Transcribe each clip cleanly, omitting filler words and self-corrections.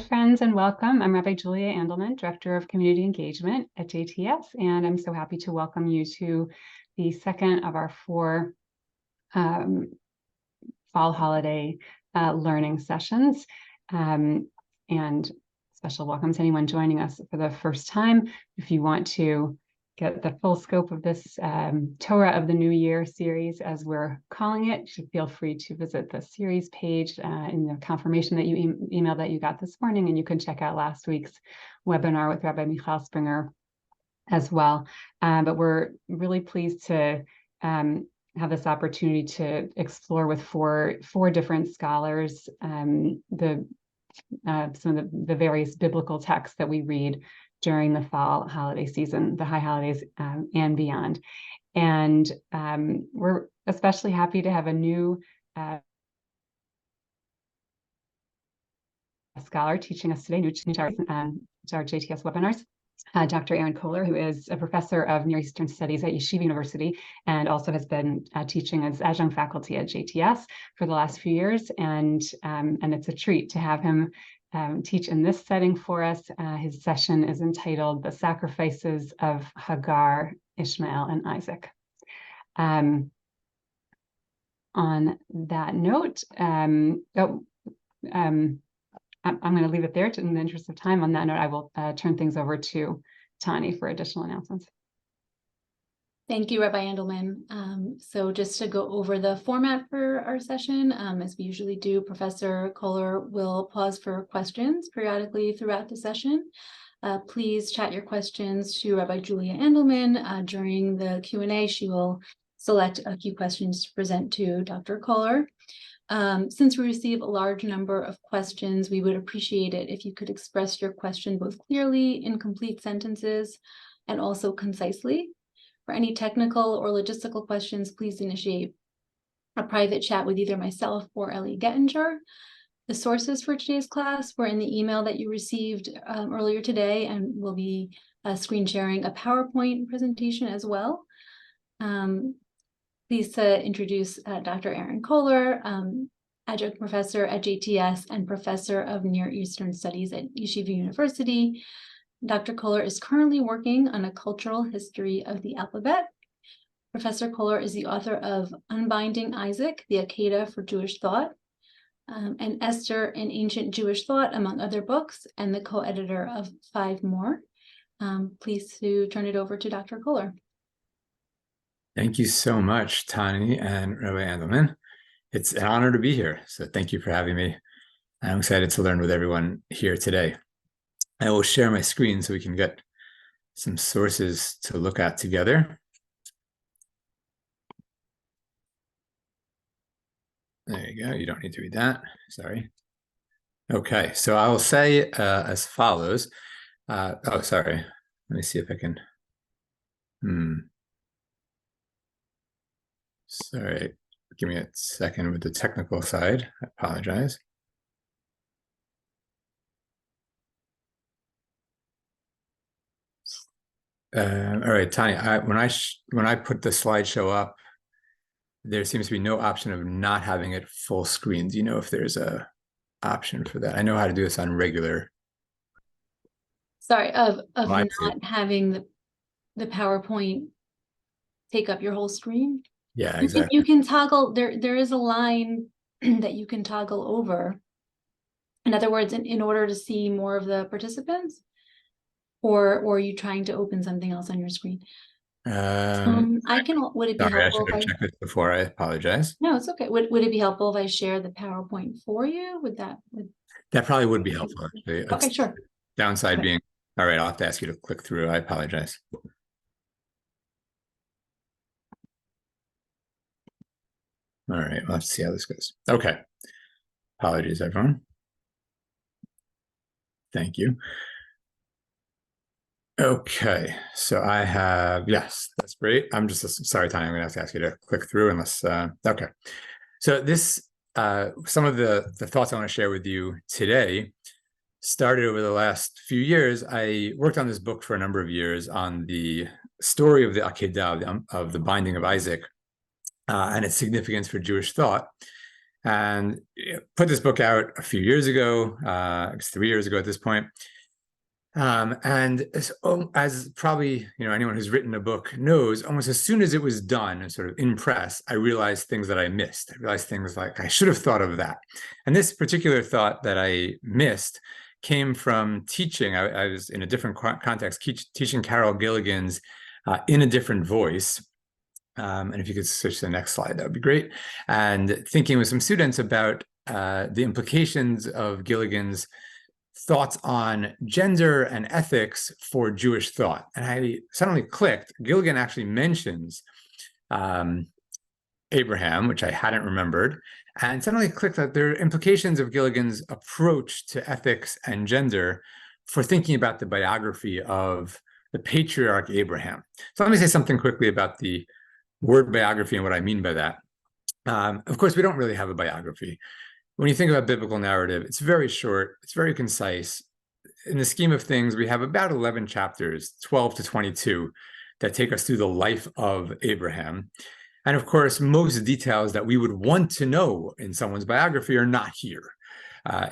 Friends, and welcome. I'm Rabbi Julia Andelman, Director of Community Engagement at JTS, and I'm so happy to welcome you to the second of our four fall holiday learning sessions. And special welcome to anyone joining us for the first time. If you want to get the full scope of this Torah of the New Year series, as we're calling it, you should feel free to visit the series page in the confirmation that you email that you got this morning, and you can check out last week's webinar with Rabbi Michal Springer as well. But we're really pleased to have this opportunity to explore with four different scholars some of the various biblical texts that we read during the fall holiday season, the high holidays and beyond. And we're especially happy to have a new scholar teaching us today, new to our JTS webinars. Dr. Aaron Koller, who is a professor of Near Eastern Studies at Yeshiva University and also has been teaching as adjunct faculty at JTS for the last few years. And it's a treat to have him teach in this setting for us. His session is entitled The Sacrifices of Hagar, Ishmael, and Isaac. On that note, I'm going to leave it there in the interest of time. On that note, I will turn things over to Tani for additional announcements. Thank you, Rabbi Andelman. So just to go over the format for our session, as we usually do, Professor Koller will pause for questions periodically throughout the session. Please chat your questions to Rabbi Julia Andelman. During the Q&A, she will select a few questions to present to Dr. Koller. Since we receive a large number of questions, we would appreciate it if you could express your question both clearly in complete sentences and also concisely. For any technical or logistical questions, please initiate a private chat with either myself or Ellie Gettinger. The sources for today's class were in the email that you received earlier today, and we'll be screen sharing a PowerPoint presentation as well. Pleased to introduce Dr. Aaron Koller, adjunct professor at JTS and professor of Near Eastern Studies at Yeshiva University. Dr. Koller is currently working on a cultural history of the alphabet. Professor Koller is the author of Unbinding Isaac, the Akedah for Jewish Thought, and Esther in Ancient Jewish Thought, among other books, and the co-editor of 5 more. Pleased to turn it over to Dr. Koller. Thank you so much, Tani and Rabbi Andelman. It's an honor to be here, so thank you for having me. I'm excited to learn with everyone here today. I will share my screen so we can get some sources to look at together. There you go. You don't need to read that. Sorry. Okay, so I will say as follows. Oh, sorry. Let me see if I can. Sorry. Give me a second with the technical side. I apologize. All right, Tani, when I put the slideshow up, there seems to be no option of not having it full screen. Do you know if there's a option for that? I know how to do this on regular. Sorry, of not having the PowerPoint take up your whole screen? Yeah, exactly. You can toggle, there is a line that you can toggle over. In other words, in order to see more of the participants? Or are you trying to open something else on your screen? Would it be sorry, helpful? I should have checked this before. I apologize. No, it's okay. Would it be helpful if I share the PowerPoint for you? That probably would be helpful, actually. Okay, sure. Downside being, all right, I'll have to ask you to click through. I apologize. All right, we'll have to see how this goes. Okay. Apologies, everyone. Thank you. Okay, so I have, yes, that's great. I'm just, sorry, Tanya, I'm gonna have to ask you to click through unless, okay. So this, some of the thoughts I wanna share with you today started over the last few years. I worked on this book for a number of years on the story of the Akedah, of the binding of Isaac, and its significance for Jewish thought. and put this book out a few years ago, it's 3 years ago at this point. And as probably anyone who's written a book knows, almost as soon as it was done and sort of in press, I realized things that I missed. I realized things like I should have thought of that. And this particular thought that I missed came from teaching. I was in a different context, teaching Carol Gilligan's In a Different Voice. And if you could switch to the next slide, that would be great. And thinking with some students about the implications of Gilligan's thoughts on gender and ethics for Jewish thought. And I suddenly clicked. Gilligan actually mentions Abraham, which I hadn't remembered, and suddenly clicked that there are implications of Gilligan's approach to ethics and gender for thinking about the biography of the patriarch Abraham. So let me say something quickly about the word biography and what I mean by that. Of course, we don't really have a biography. When you think about biblical narrative, it's very short, it's very concise. In the scheme of things, we have about 11 chapters, 12 to 22, that take us through the life of Abraham. And of course, most details that we would want to know in someone's biography are not here.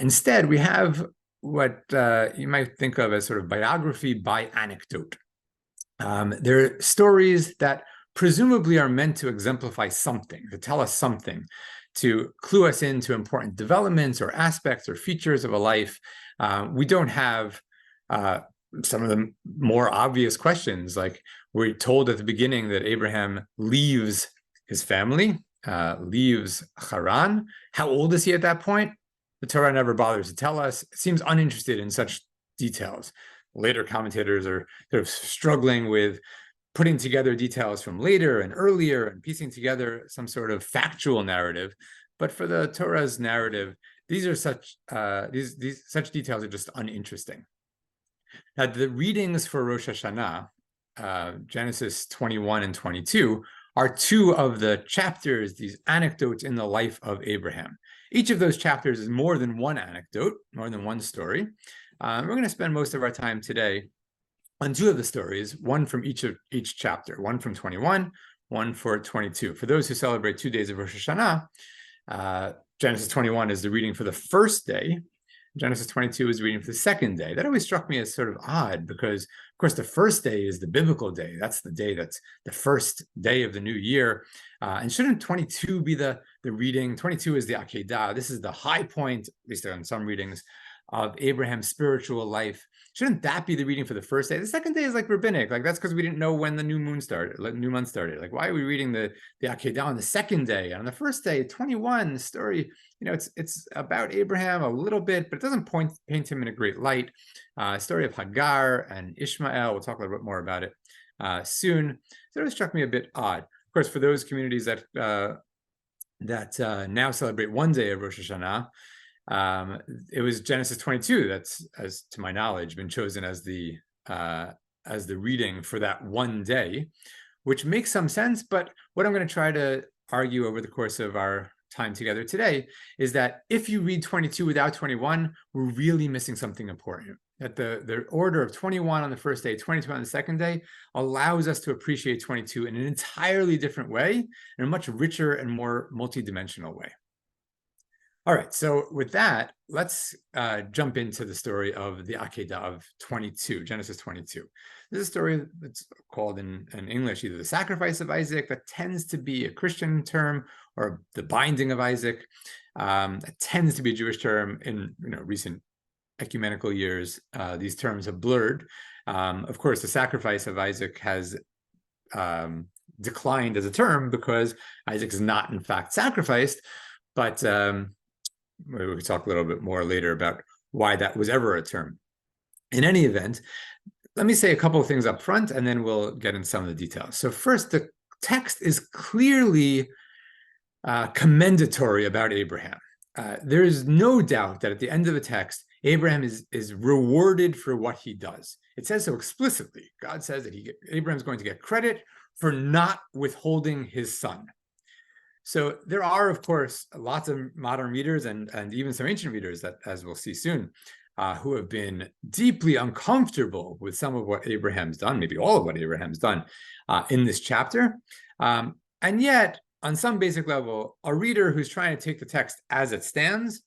Instead, we have what you might think of as sort of biography by anecdote. They're stories that presumably are meant to exemplify something, to tell us something, to clue us into important developments or aspects or features of a life. We don't have some of the more obvious questions, like we're told at the beginning that Abraham leaves his family, leaves Haran. How old is he at that point? The Torah never bothers to tell us. It seems uninterested in such details. Later commentators are sort of struggling with putting together details from later and earlier and piecing together some sort of factual narrative. But for the Torah's narrative, these are such such details are just uninteresting. Now, the readings for Rosh Hashanah, Genesis 21 and 22, are two of the chapters, these anecdotes in the life of Abraham. Each of those chapters is more than one anecdote, more than one story. We're going to spend most of our time today on two of the stories, one from each chapter, one from 21, one for 22. For those who celebrate 2 days of Rosh Hashanah, Genesis 21 is the reading for the first day. Genesis 22 is reading for the second day. That always struck me as sort of odd because, of course, the first day is the biblical day. That's the day that's the first day of the new year. And shouldn't 22 be the reading? 22 is the Akedah. This is the high point, at least on some readings, of Abraham's spiritual life. Shouldn't that be the reading for the first day? The second day is like rabbinic. Like that's because we didn't know when the new month started. Like, why are we reading the Akedah on the second day? And on the first day, 21, the story, it's about Abraham a little bit, but it doesn't paint him in a great light. Story of Hagar and Ishmael. We'll talk a little bit more about it soon. So it struck me a bit odd. Of course, for those communities that now celebrate one day of Rosh Hashanah, it was Genesis 22 that's, as to my knowledge, been chosen as the reading for that one day, which makes some sense. But what I'm going to try to argue over the course of our time together today is that if you read 22 without 21, we're really missing something important. That the order of 21 on the first day, 22 on the second day, allows us to appreciate 22 in an entirely different way, in a much richer and more multidimensional way. All right, so with that, let's jump into the story of the Akedah of 22, Genesis 22. This is a story that's called in English either the sacrifice of Isaac, that tends to be a Christian term, or the binding of Isaac, that tends to be a Jewish term. In recent ecumenical years, these terms have blurred. Of course, the sacrifice of Isaac has declined as a term because Isaac is not in fact sacrificed, but we can talk a little bit more later about why that was ever a term. In any event, let me say a couple of things up front, and then we'll get into some of the details. So first, the text is clearly commendatory about Abraham. There is no doubt that at the end of the text, Abraham is rewarded for what he does. It says so explicitly. God says that Abraham's going to get credit for not withholding his son. So there are, of course, lots of modern readers and even some ancient readers that, as we'll see soon, who have been deeply uncomfortable with some of what Abraham's done, maybe all of what Abraham's done in this chapter. And yet, on some basic level, a reader who's trying to take the text as it stands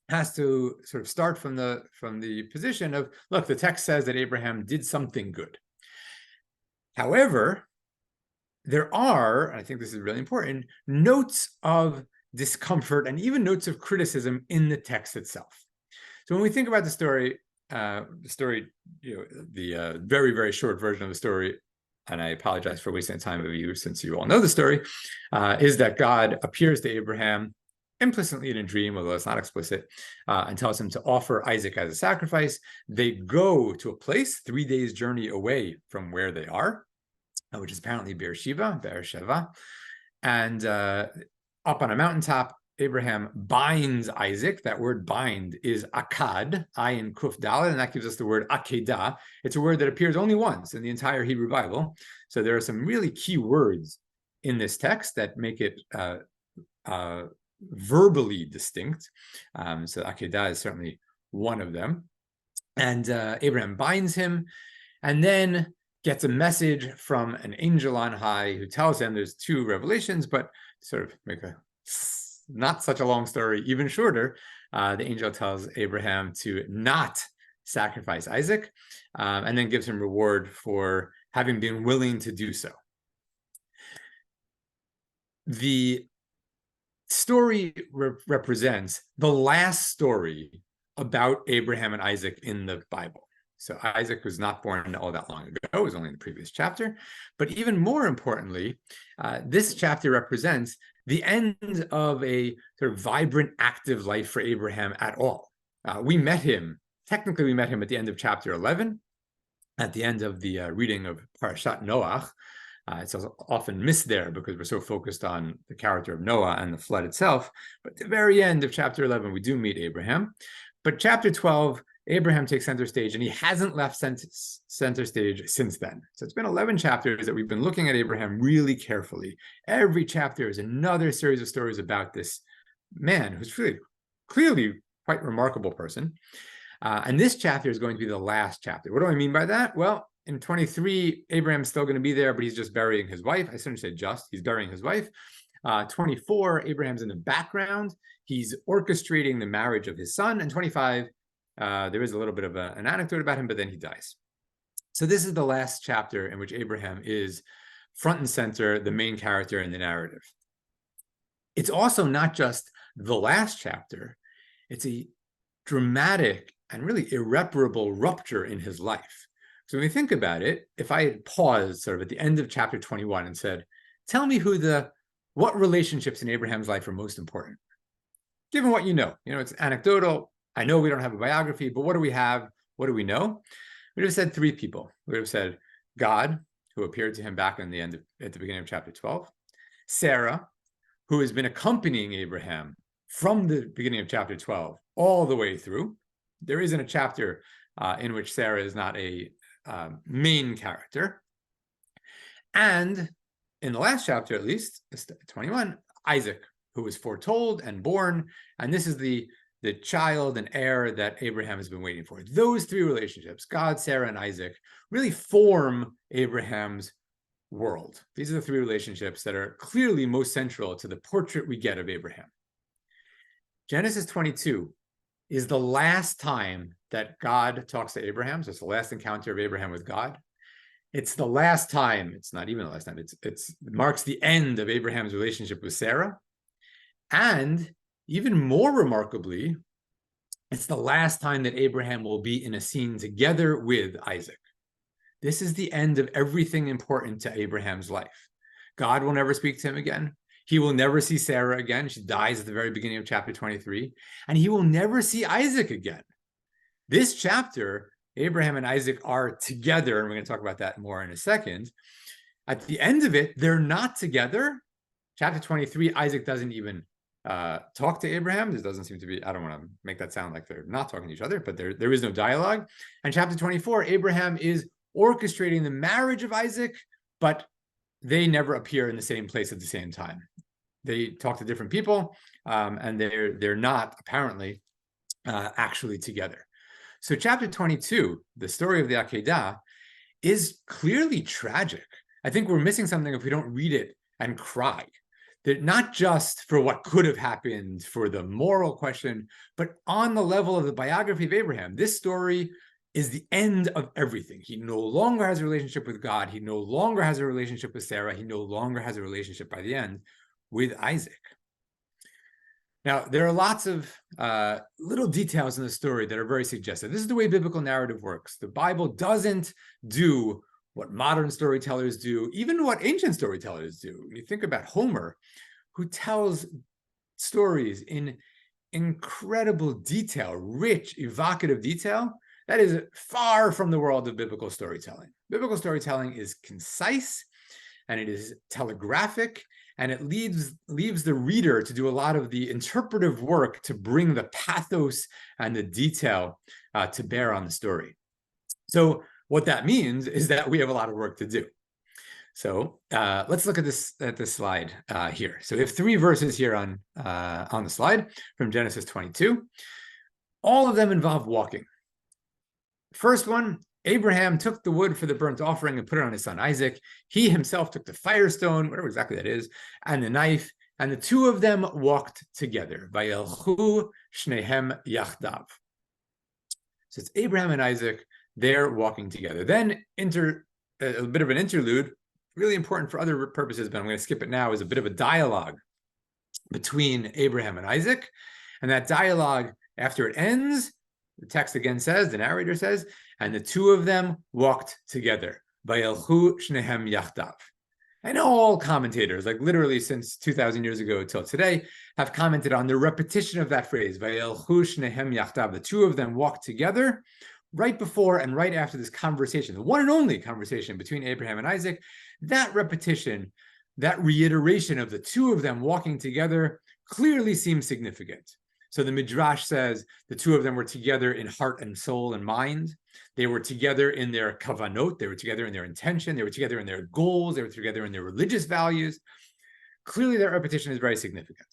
has to sort of start from the position of, look, the text says that Abraham did something good. However, there are, and I think this is really important, notes of discomfort and even notes of criticism in the text itself. So when we think about the story, the very, very short version of the story, and I apologize for wasting time of you since you all know the story, is that God appears to Abraham implicitly in a dream, although it's not explicit, and tells him to offer Isaac as a sacrifice. They go to a place 3 days' journey away from where they are, which is apparently Beersheba, and up on a mountaintop, Abraham binds Isaac. That word bind is akad, ayin kuf daled, and that gives us the word Akedah. It's a word that appears only once in the entire Hebrew Bible. So there are some really key words in this text that make it verbally distinct. So Akedah is certainly one of them. And Abraham binds him and then gets a message from an angel on high who tells him, there's 2 revelations, but sort of make a not such a long story even shorter, the angel tells Abraham to not sacrifice Isaac, and then gives him reward for having been willing to do so. The story represents the last story about Abraham and Isaac in the Bible. So Isaac was not born all that long ago. It was only in the previous chapter. But even more importantly, this chapter represents the end of a sort of vibrant, active life for Abraham at all. We met him at the end of chapter 11, at the end of the reading of Parashat Noach. It's often missed there because we're so focused on the character of Noah and the flood itself. But at the very end of chapter 11, we do meet Abraham. But chapter 12, Abraham takes center stage, and he hasn't left center stage since then. So it's been 11 chapters that we've been looking at Abraham really carefully. Every chapter is another series of stories about this man who's really clearly quite remarkable person. And this chapter is going to be the last chapter. What do I mean by that? Well, in 23, Abraham's still going to be there, but he's just burying his wife. I shouldn't say just, he's burying his wife. 24, Abraham's in the background. He's orchestrating the marriage of his son. And 25, there is a little bit of an anecdote about him, but then he dies. So this is the last chapter in which Abraham is front and center, the main character in the narrative. It's also not just the last chapter, it's a dramatic and really irreparable rupture in his life. So when we think about it, if I had paused sort of at the end of chapter 21 and said, tell me what relationships in Abraham's life are most important? Given what you know, it's anecdotal. I know we don't have a biography, but what do we have? What do we know? We would have said 3 people. We would have said God, who appeared to him back at the beginning of chapter 12, Sarah, who has been accompanying Abraham from the beginning of chapter 12 all the way through. There isn't a chapter in which Sarah is not a main character. And in the last chapter, at least, 21, Isaac, who was foretold and born. And this is the child and heir that Abraham has been waiting for. Those 3 relationships, God, Sarah, and Isaac, really form Abraham's world. These are the 3 relationships that are clearly most central to the portrait we get of Abraham. Genesis 22 is the last time that God talks to Abraham. So it's the last encounter of Abraham with God. It's the last time, it's not even the last time, it marks the end of Abraham's relationship with Sarah. And even more remarkably, it's the last time that Abraham will be in a scene together with Isaac. This is the end of everything important to Abraham's life. God will never speak to him again. He will never see Sarah again. She dies at the very beginning of chapter 23. And he will never see Isaac again. This chapter, Abraham and Isaac are together, and we're going to talk about that more in a second. At the end of it, they're not together. Chapter 23, Isaac doesn't even talk to Abraham. There doesn't seem to be, I don't want to make that sound like they're not talking to each other, but there is no dialogue. And chapter 24, Abraham is orchestrating the marriage of Isaac, but they never appear in the same place at the same time. They talk to different people, and they're not apparently actually together. So chapter 22, the story of the Akedah, is clearly tragic. I think we're missing something if we don't read it and cry. that not just for what could have happened, for the moral question, but on the level of the biography of Abraham. This story is the end of everything. He no longer has a relationship with God. He no longer has a relationship with Sarah. He no longer has a relationship by the end with Isaac. Now, there are lots of little details in the story that are very suggestive. This is the way biblical narrative works. The Bible doesn't do what modern storytellers do, even what ancient storytellers do. When you think about Homer, who tells stories in incredible detail, rich, evocative detail, that is far from the world of biblical storytelling. Biblical storytelling is concise, and it is telegraphic, and it leaves the reader to do a lot of the interpretive work to bring the pathos and the detail to bear on the story. So what that means is that we have a lot of work to do. So let's look at this slide here. So we have 3 verses here on the slide from Genesis 22. All of them involve walking. First one, Abraham took the wood for the burnt offering and put it on his son Isaac. He himself took the firestone, whatever exactly that is, and the knife, and the 2 of them walked together. Vayelchu shnehem yachdav. So it's Abraham and Isaac, they're walking together. Then a bit of an interlude, really important for other purposes, but I'm going to skip it now, is a bit of a dialogue between Abraham and Isaac. And that dialogue, after it ends, the text again says, the narrator says, and the 2 of them walked together. Vayelchu shnehem yachdav. And all commentators, like literally since 2,000 years ago till today, have commented on the repetition of that phrase, Vayelchu shnehem yachdav. The 2 of them walked together right before and right after this conversation, the one and only conversation between Abraham and Isaac. That repetition, that reiteration of the 2 of them walking together clearly seems significant. So the Midrash says the 2 of them were together in heart and soul and mind. They were together in their kavanot. They were together in their intention. They were together in their goals. They were together in their religious values. Clearly, that repetition is very significant.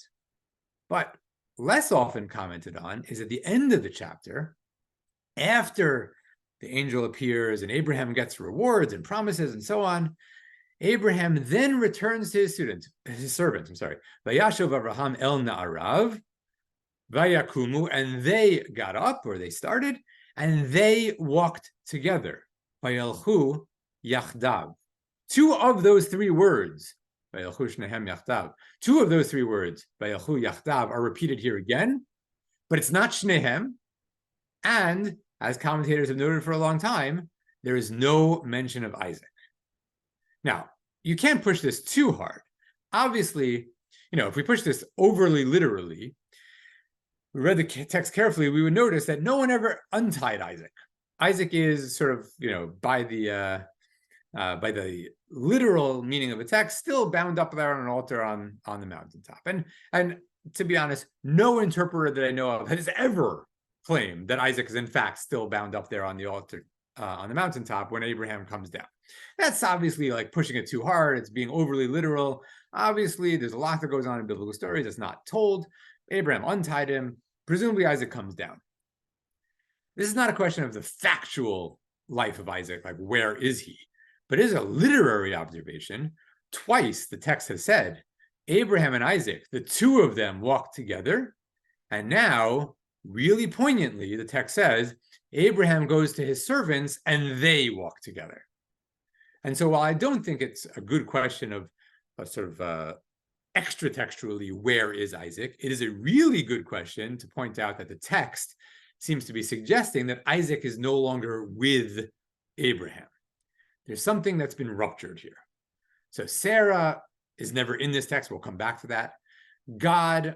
But less often commented on is at the end of the chapter, after the angel appears and Abraham gets rewards and promises and so on, Abraham then returns to his servant. Vayashov Avraham el na'arav, vayakumu, and they got up, or they started, and they walked together. Vayelchu yachdav. 2 of those 3 words, vayelchu shnehem yachdav, 2 of those 3 words, vayelchu yachdav, are repeated here again, but it's not shnehem, and as commentators have noted for a long time, there is no mention of Isaac. Now, you can't push this too hard. Obviously, if we push this overly literally, we read the text carefully, we would notice that no one ever untied Isaac. Isaac is sort of, by the literal meaning of the text, still bound up there on an altar on the mountaintop. And to be honest, no interpreter that I know of has ever claimed that Isaac is in fact still bound up there on the altar on the mountaintop when Abraham comes down. That's obviously like pushing it too hard. It's being overly literal. Obviously, there's a lot that goes on in biblical stories that's not told. Abraham untied him. Presumably, Isaac comes down. This is not a question of the factual life of Isaac, like where is he? But it is a literary observation. Twice the text has said, Abraham and Isaac, the 2 of them walked together. And now, really poignantly, the text says, Abraham goes to his servants and they walk together. And so while I don't think it's a good question of extra textually, where is Isaac? It is a really good question to point out that the text seems to be suggesting that Isaac is no longer with Abraham. There's something that's been ruptured here. So Sarah is never in this text. We'll come back to that. God,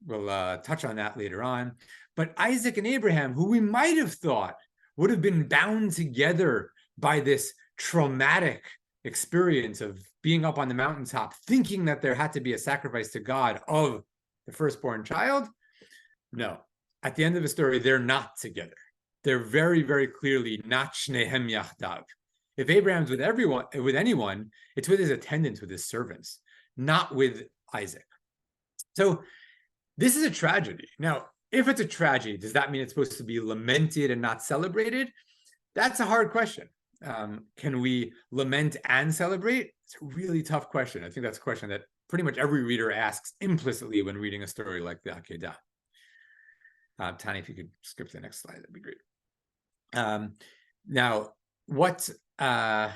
we'll touch on that later on. But Isaac and Abraham, who we might have thought would have been bound together by this traumatic experience of being up on the mountaintop, thinking that there had to be a sacrifice to God of the firstborn child. No, at the end of the story, they're not together. They're very, very clearly not shnehem yachdav. If Abraham's with anyone, it's with his attendants, with his servants, not with Isaac. So this is a tragedy. Now, if it's a tragedy, does that mean it's supposed to be lamented and not celebrated? That's a hard question. Can we lament and celebrate? It's a really tough question. I think that's a question that pretty much every reader asks implicitly when reading a story like the Akedah. Tani, if you could skip to the next slide, that'd be great. Now, what the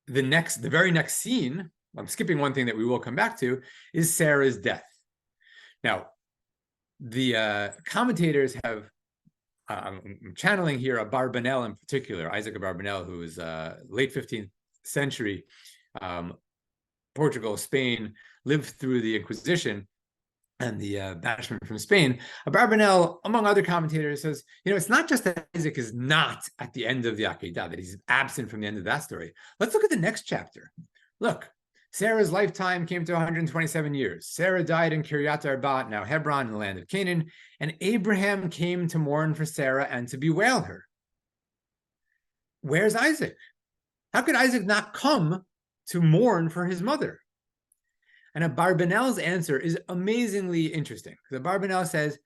very next scene, I'm skipping one thing that we will come back to, is Sarah's death. Now, the commentators have, I'm channeling here Abarbanel in particular, Isaac Abarbanel, who is late 15th century, Portugal, Spain, lived through the Inquisition and the banishment from Spain. Abarbanel, among other commentators, says, it's not just that Isaac is not at the end of the Akedah, that he's absent from the end of that story. Let's look at the next chapter. Look, Sarah's lifetime came to 127 years. Sarah died in Kiryat Arba, now Hebron, in the land of Canaan, and Abraham came to mourn for Sarah and to bewail her. Where's Isaac? How could Isaac not come to mourn for his mother? And Abarbanel's answer is amazingly interesting, because Abarbanel says,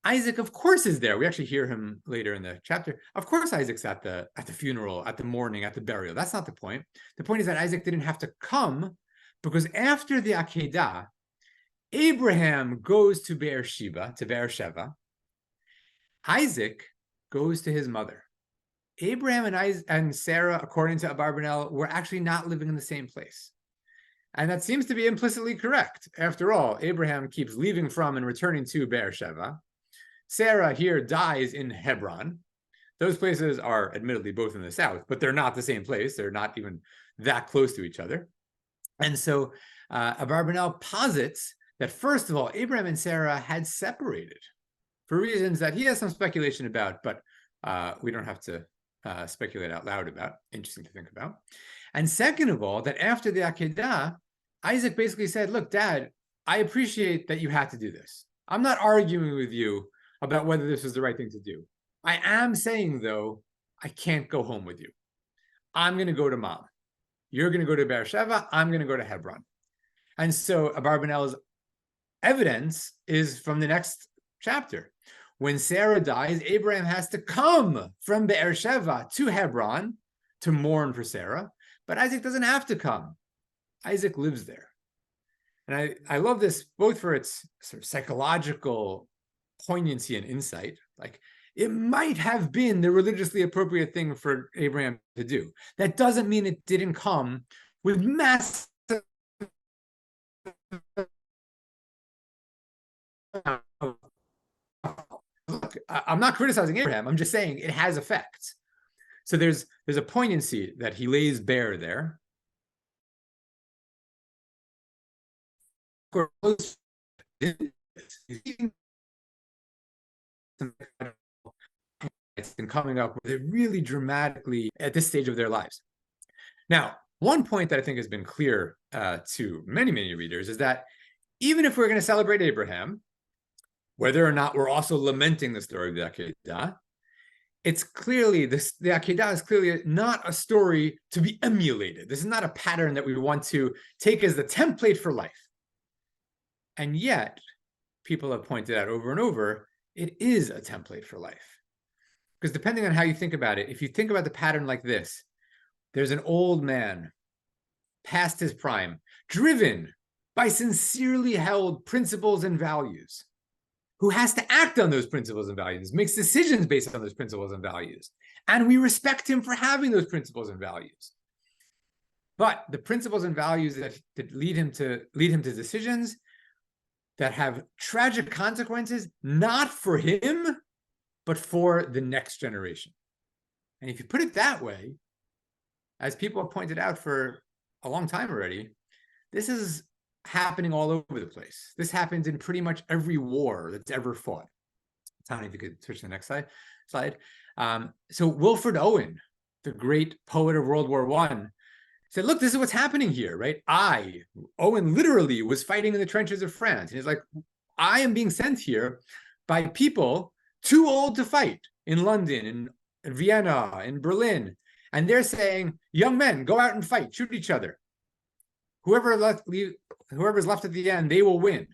Isaac, of course, is there. We actually hear him later in the chapter. Of course, Isaac's at the funeral, at the mourning, at the burial. That's not the point. The point is that Isaac didn't have to come, because after the Akedah, Abraham goes to Beersheba. Isaac goes to his mother. Abraham and Sarah, according to Abarbanel, were actually not living in the same place. And that seems to be implicitly correct. After all, Abraham keeps leaving from and returning to Beersheba. Sarah here dies in Hebron. Those places are admittedly both in the south, but they're not the same place. They're not even that close to each other. And so Abarbanel posits that, first of all, Abraham and Sarah had separated for reasons that he has some speculation about, but we don't have to speculate out loud about. Interesting to think about. And second of all, that after the Akedah, Isaac basically said, look, Dad, I appreciate that you had to do this. I'm not arguing with you about whether this was the right thing to do. I am saying, though, I can't go home with you. I'm going to go to Mom. You're going to go to Beersheba. I'm going to go to Hebron. And so Abarbanel's evidence is from the next chapter. When Sarah dies, Abraham has to come from Beersheba to Hebron to mourn for Sarah. But Isaac doesn't have to come. Isaac lives there. And I love this both for its sort of psychological poignancy and insight. Like, it might have been the religiously appropriate thing for Abraham to do. That doesn't mean it didn't come with massive... Look, I'm not criticizing Abraham. I'm just saying it has effects. So there's a poignancy that he lays bare there. It's been coming up with it really dramatically at this stage of their lives. Now, one point that I think has been clear to many, many readers is that even if we're going to celebrate Abraham, whether or not we're also lamenting the story of the Akedah, it's clearly, the Akedah is clearly not a story to be emulated. This is not a pattern that we want to take as the template for life. And yet, people have pointed out over and over, it is a template for life. Because depending on how you think about it, if you think about the pattern like this, there's an old man past his prime, driven by sincerely held principles and values, who has to act on those principles and values, makes decisions based on those principles and values. And we respect him for having those principles and values. But the principles and values that lead him to decisions that have tragic consequences, not for him, but for the next generation. And if you put it that way, as people have pointed out for a long time already, this is happening all over the place. This happens in pretty much every war that's ever fought. Tony, if you could switch to the next slide. So Wilfred Owen, the great poet of World War I, said, look, this is what's happening here, right? Owen literally was fighting in the trenches of France. And he's like, I am being sent here by people too old to fight in London, in Vienna, in Berlin. And they're saying, young men, go out and fight, shoot each other. Whoever's left at the end, they will win.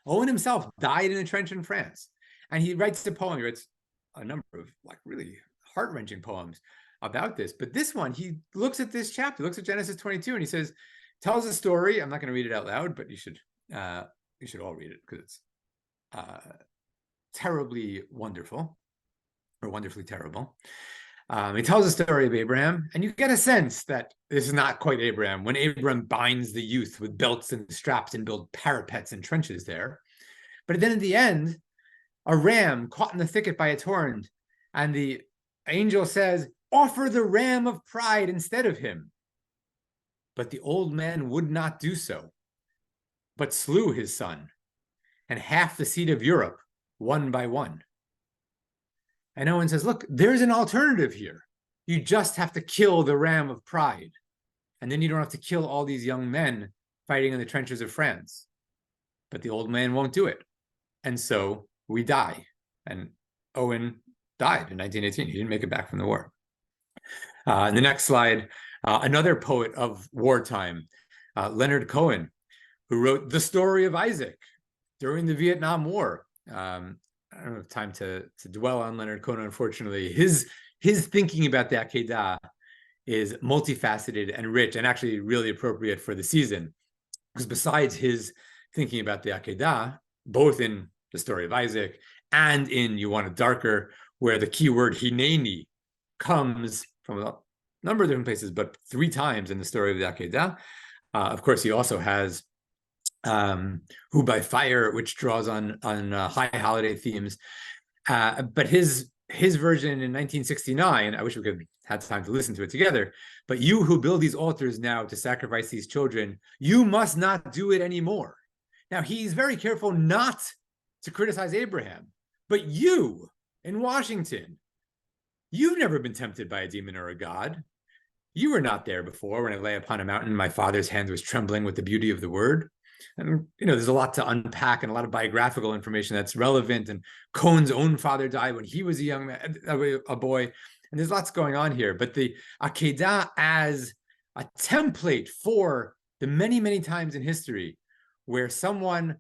Owen himself died in a trench in France. And he writes a poem. He writes a number of really heart-wrenching poems about this. But this one, he looks at this chapter, looks at Genesis 22, and he says, tells a story. I'm not going to read it out loud, but you should all read it because it's terribly wonderful, or wonderfully terrible. He tells a story of Abraham, and you get a sense that this is not quite Abraham. When Abraham binds the youth with belts and straps and build parapets and trenches there. But then at the end, a ram caught in the thicket by its horns, and the angel says, offer the ram of pride instead of him. But the old man would not do so, but slew his son, and half the seed of Europe, one by one. And Owen says, look, there's an alternative here. You just have to kill the ram of pride. And then you don't have to kill all these young men fighting in the trenches of France. But the old man won't do it. And so we die. And Owen died in 1918. He didn't make it back from the war. In the next slide, another poet of wartime, Leonard Cohen, who wrote The Story of Isaac during the Vietnam War. I don't have time to dwell on Leonard Cohen, unfortunately. His thinking about the Akedah is multifaceted and rich, and actually really appropriate for the season. Because besides his thinking about the Akedah, both in The Story of Isaac and in You Want It Darker, where the key word hineni comes from a number of different places, but 3 times in the story of the Akedah. Of course, he also has Who by Fire, which draws on high holiday themes. But his version in 1969, I wish we could have time to listen to it together, but you who build these altars now to sacrifice these children, you must not do it anymore. Now, he's very careful not to criticize Abraham, but you in Washington, you've never been tempted by a demon or a god. You were not there before when I lay upon a mountain, my father's hand was trembling with the beauty of the word. And, there's a lot to unpack and a lot of biographical information that's relevant. And Cohen's own father died when he was a young man, a boy. And there's lots going on here. But the Akedah as a template for the many, many times in history where someone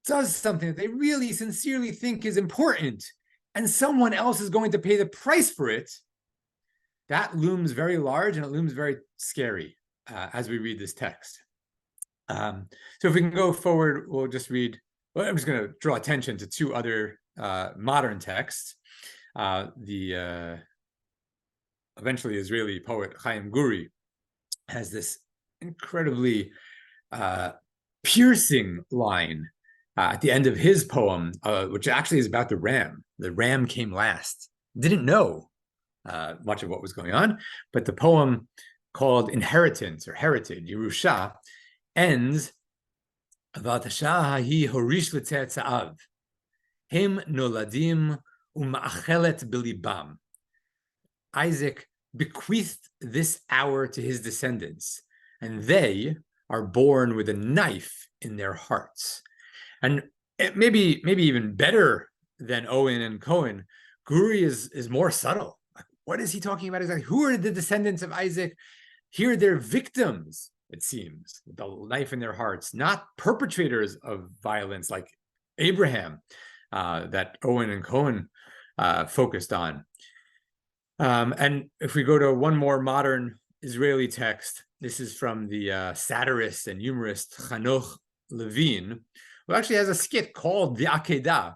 does something that they really sincerely think is important and someone else is going to pay the price for it, that looms very large and it looms very scary as we read this text. So if we can go forward, we'll just read, I'm just going to draw attention to 2 other modern texts. The eventually Israeli poet Chaim Guri has this incredibly piercing line at the end of his poem, which actually is about the ram. The ram came last. Didn't know much of what was going on, but the poem called Inheritance or Heritage, Yerusha, ends, horish l'tze'av, hem noladim u'ma'achelet b'libam. Isaac bequeathed this hour to his descendants, and they are born with a knife in their hearts. And maybe even better than Owen and Cohen, Guri is more subtle. What is he talking about exactly? Who are the descendants of Isaac? Here they're victims, it seems, with the knife in their hearts, not perpetrators of violence like Abraham that Owen and Cohen focused on. And if we go to one more modern Israeli text, this is from the satirist and humorist Hanoch Levine, who actually has a skit called The Akedah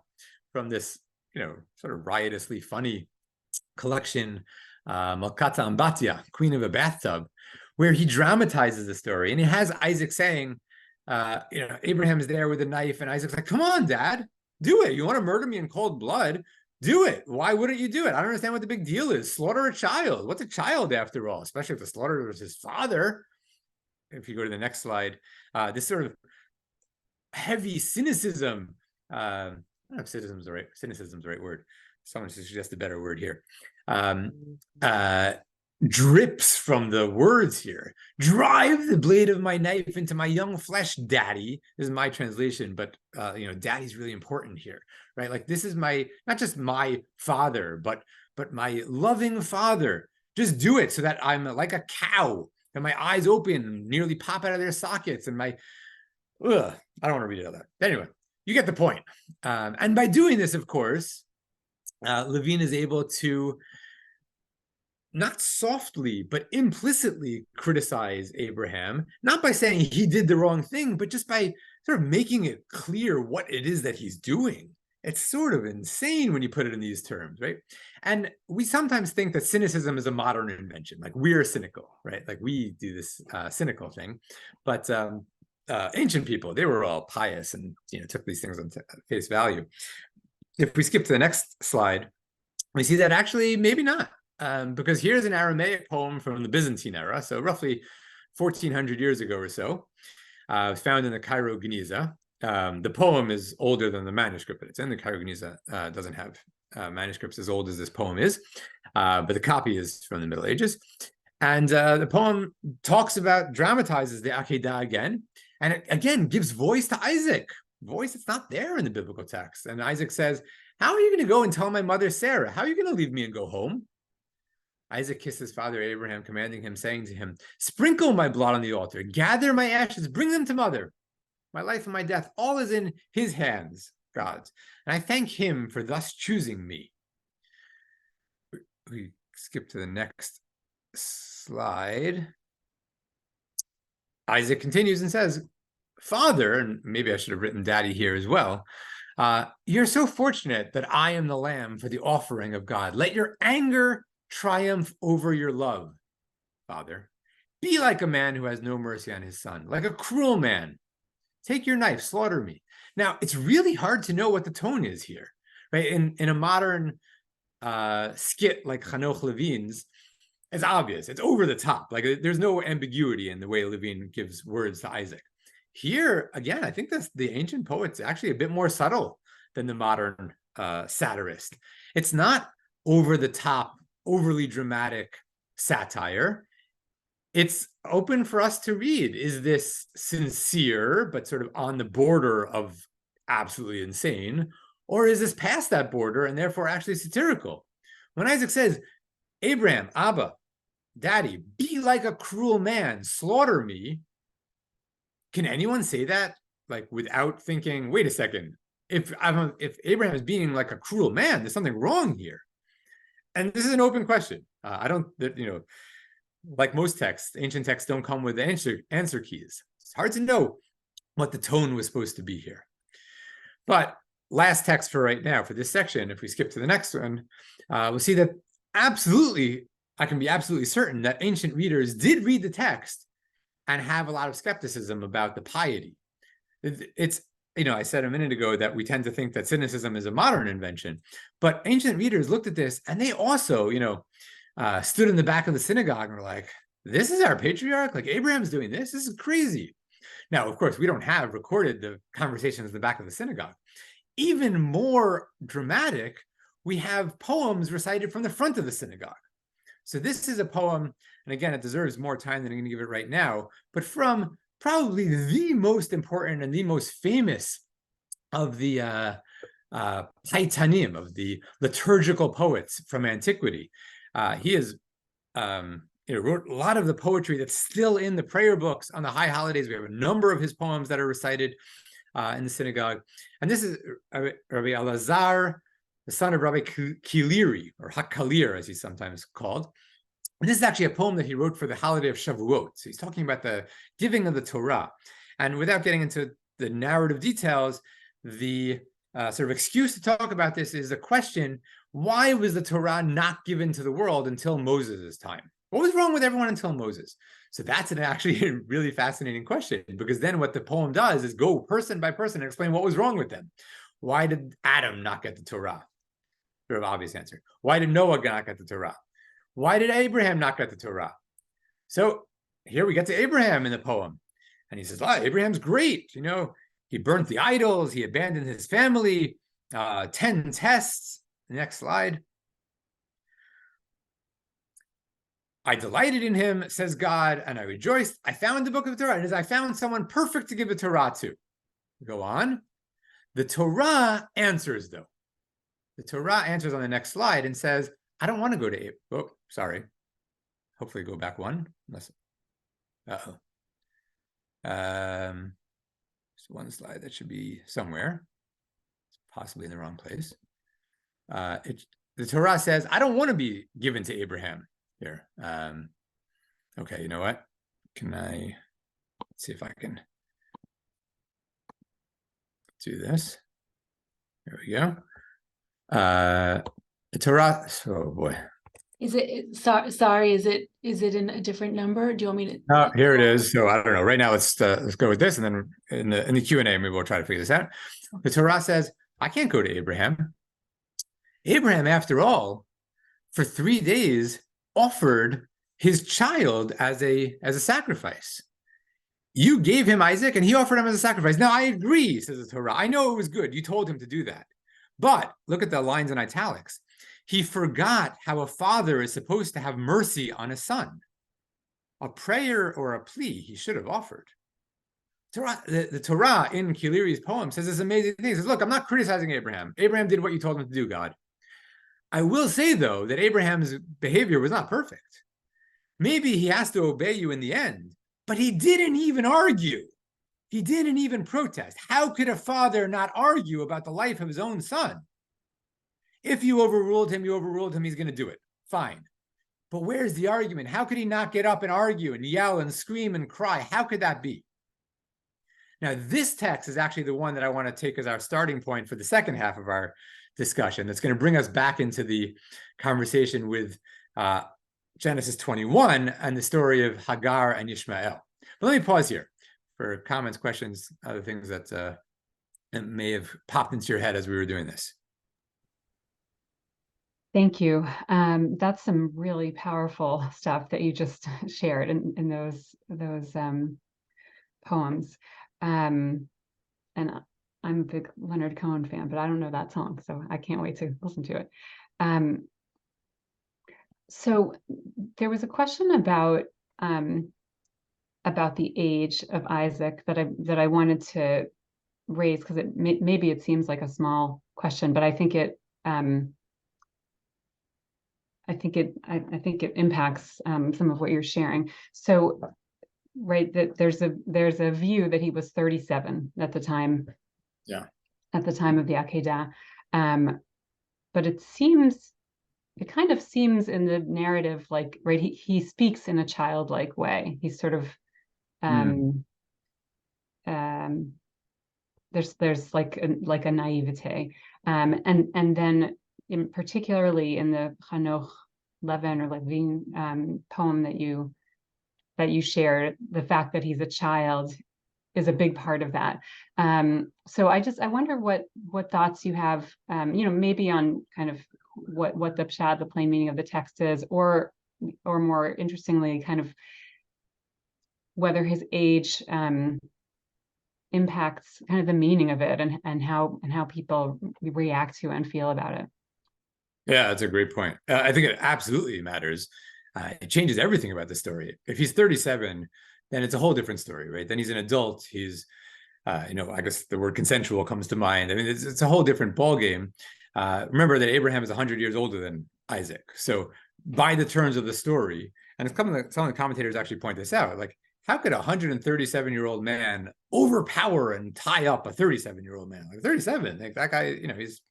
from this, sort of riotously funny collection, Malkata Ambatya, Queen of a Bathtub, where he dramatizes the story. And he has Isaac saying, Abraham's there with a knife, and Isaac's like, come on, Dad, do it. You want to murder me in cold blood? Do it. Why wouldn't you do it? I don't understand what the big deal is. Slaughter a child. What's a child after all? Especially if the slaughterer was his father. If you go to the next slide, this sort of heavy cynicism, I don't know if cynicism's the right word. Someone should suggest a better word here. Drips from the words here. Drive the blade of my knife into my young flesh, Daddy. This is my translation, but Daddy's really important here, right? Like, this is not just my father, but my loving father. Just do it so that I'm like a cow and my eyes open, nearly pop out of their sockets, and I don't want to read it out loud. Anyway, you get the point. And by doing this, of course, Levine is able to not softly, but implicitly criticize Abraham, not by saying he did the wrong thing, but just by sort of making it clear what it is that he's doing. It's sort of insane when you put it in these terms, right? And we sometimes think that cynicism is a modern invention, like we're cynical, right? Like we do this cynical thing, but ancient people, they were all pious and took these things on face value. If we skip to the next slide, we see that actually maybe not. Because here's an Aramaic poem from the Byzantine era, so roughly 1400 years ago or so, found in the Cairo Geniza. The poem is older than the manuscript, but it's in the Cairo Geniza. Doesn't have manuscripts as old as this poem is, but the copy is from the Middle Ages. And the poem dramatizes the Akedah again, and it again gives voice to Isaac, voice that's not there in the biblical text. And Isaac says, "How are you going to go and tell my mother Sarah? How are you going to leave me and go home?" Isaac kissed his father Abraham, commanding him, saying to him, "Sprinkle my blood on the altar, gather my ashes, bring them to mother. My life and my death, all is in his hands, God's. And I thank him for thus choosing me." We skip to the next slide. Isaac continues and says, "Father," and maybe I should have written daddy here as well, "you're so fortunate that I am the lamb for the offering of God. Let your anger triumph over your love, Father. Be like a man who has no mercy on his son, like a cruel man. Take your knife, slaughter me." Now, it's really hard to know what the tone is here, right? In a modern skit like Hanoch Levin's, it's obvious. It's over the top. Like there's no ambiguity in the way Levin gives words to Isaac. Here, again, I think the ancient poet's actually a bit more subtle than the modern satirist. It's not over the top, overly dramatic satire. It's open for us to read. Is this sincere, but sort of on the border of absolutely insane? Or is this past that border and therefore actually satirical? When Isaac says, "Abraham, Abba, Daddy, be like a cruel man, slaughter me," can anyone say that like without thinking, wait a second, if Abraham is being like a cruel man, there's something wrong here? And this is an open question. I don't, like most texts, ancient texts don't come with answer keys. It's hard to know what the tone was supposed to be here. But last text for right now, for this section, if we skip to the next one, we'll see that I can be absolutely certain that ancient readers did read the text and have a lot of skepticism about the piety. It's, I said a minute ago that we tend to think that cynicism is a modern invention, but ancient readers looked at this and they also, stood in the back of the synagogue and were like, "This is our patriarch? Like Abraham's doing this? This is crazy." Now, of course, we don't have recorded the conversations in the back of the synagogue. Even more dramatic, we have poems recited from the front of the synagogue. So this is a poem, and again, it deserves more time than I'm going to give it right now, but from probably the most important and the most famous of the Paitanim, of the liturgical poets from antiquity. He is wrote a lot of the poetry that's still in the prayer books on the high holidays. We have a number of his poems that are recited in the synagogue. And this is Rabbi Elazar, the son of Rabbi Kiliri, or Hakalir, as he's sometimes called. And this is actually a poem that he wrote for the holiday of Shavuot. So he's talking about the giving of the Torah. And without getting into the narrative details, the sort of excuse to talk about this is the question, why was the Torah not given to the world until Moses' time? What was wrong with everyone until Moses? So that's actually a really fascinating question, because then what the poem does is go person by person and explain what was wrong with them. Why did Adam not get the Torah? Sort of obvious answer. Why did Noah not get the Torah? Why did Abraham not get the Torah? So here we get to Abraham in the poem. And he says, Abraham's great. He burnt the idols. He abandoned his family. 10 tests. Next slide. "I delighted in him, says God, and I rejoiced. I found the book of the Torah. And as I found someone perfect to give the Torah to." Go on. The Torah answers, though. The Torah answers on the next slide and says, I don't want to go to Abraham. Oh, sorry. Hopefully go back one. Uh-oh. There's one slide that should be somewhere. It's possibly in the wrong place. The Torah says, I don't want to be given to Abraham. here. Okay, you know what? Let's see if I can do this. There we go. The Torah, oh boy. Is sorry, is it in a different number? Do you want me to? Oh, here it is. So I don't know. Right now, let's go with this, and then in the Q&A, maybe we'll try to figure this out. The Torah says, I can't go to Abraham. Abraham, after all, for 3 days offered his child as a sacrifice. You gave him Isaac, and he offered him as a sacrifice. Now, I agree, says the Torah. I know it was good. You told him to do that. But look at the lines in italics. He forgot how a father is supposed to have mercy on a son. A prayer or a plea he should have offered. The Torah in Kiliri's poem says this amazing thing. It says, look, I'm not criticizing Abraham. Abraham did what you told him to do, God. I will say, though, that Abraham's behavior was not perfect. Maybe he has to obey you in the end, but he didn't even argue. He didn't even protest. How could a father not argue about the life of his own son? If you overruled him, he's going to do it. Fine. But where's the argument? How could he not get up and argue and yell and scream and cry? How could that be? Now, this text is actually the one that I want to take as our starting point for the second half of our discussion. That's going to bring us back into the conversation with Genesis 21 and the story of Hagar and Ishmael. But let me pause here for comments, questions, other things that may have popped into your head as we were doing this. Thank you. That's some really powerful stuff that you just shared in those poems. And I'm a big Leonard Cohen fan, but I don't know that song, so I can't wait to listen to it. So there was a question about the age of Isaac that I wanted to raise, because maybe it seems like a small question, but I think it impacts some of what you're sharing. So, right, that there's a view that he was 37 at the time. Yeah. At the time of the Akedah, but it kind of seems in the narrative like, right, he speaks in a childlike way. He's sort of there's like a naivete, and then particularly in the Hanoch Levin or Levin poem that you shared, the fact that he's a child is a big part of that. So I wonder what thoughts you have, maybe on kind of what the pshat, the plain meaning of the text is, or more interestingly, kind of whether his age impacts kind of the meaning of it and how people react to and feel about it. Yeah, that's a great point. I think it absolutely matters. It changes everything about the story. If he's 37, then it's a whole different story, right? Then he's an adult. He's, I guess the word consensual comes to mind. I mean, it's a whole different ballgame. Remember that Abraham is 100 years older than Isaac. So by the terms of the story, and some of the commentators actually point this out, like, how could a 137-year-old man overpower and tie up a 37-year-old man? Like 37, like that guy, he's,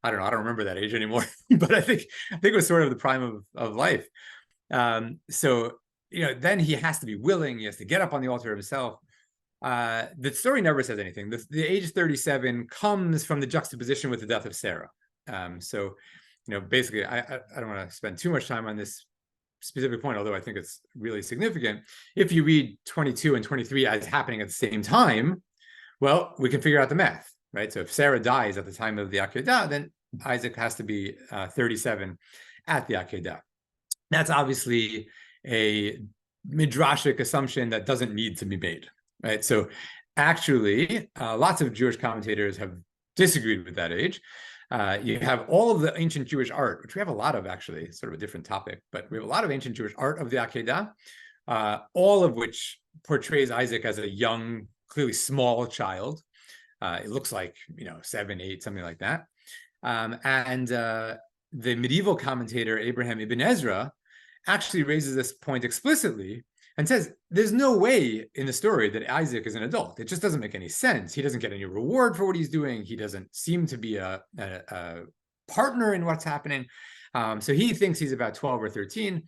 I don't know, I don't remember that age anymore, but I think it was sort of the prime of life. So, then he has to be willing, he has to get up on the altar himself. The story never says anything. The age 37 comes from the juxtaposition with the death of Sarah. So, basically, I don't want to spend too much time on this specific point, although I think it's really significant. If you read 22 and 23 as happening at the same time, well, we can figure out the math, right? So if Sarah dies at the time of the Akedah, then Isaac has to be 37 at the Akedah. That's obviously a midrashic assumption that doesn't need to be made, right? So actually, lots of Jewish commentators have disagreed with that age. You have all of the ancient Jewish art, which we have a lot of, actually, it's sort of a different topic, but we have a lot of ancient Jewish art of the Akedah, all of which portrays Isaac as a young, clearly small child. It looks like, 7, 8, something like that. And the medieval commentator, Abraham ibn Ezra, actually raises this point explicitly and says, there's no way in the story that Isaac is an adult. It just doesn't make any sense. He doesn't get any reward for what he's doing. He doesn't seem to be a partner in what's happening. So he thinks he's about 12 or 13.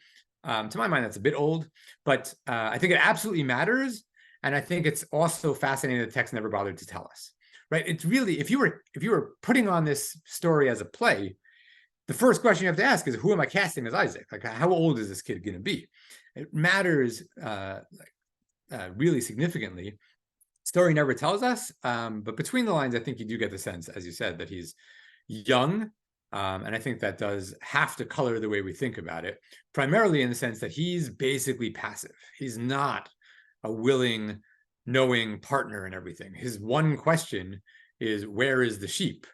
To my mind, that's a bit old, but I think it absolutely matters. And I think it's also fascinating that the text never bothered to tell us, right? It's really, if you were putting on this story as a play, the first question you have to ask is, who am I casting as Isaac? Like, how old is this kid going to be? It matters really significantly. Story never tells us, but between the lines, I think you do get the sense, as you said, that he's young. And I think that does have to color the way we think about it, primarily in the sense that he's basically passive. He's not a willing, knowing partner in everything. His one question is, where is the sheep?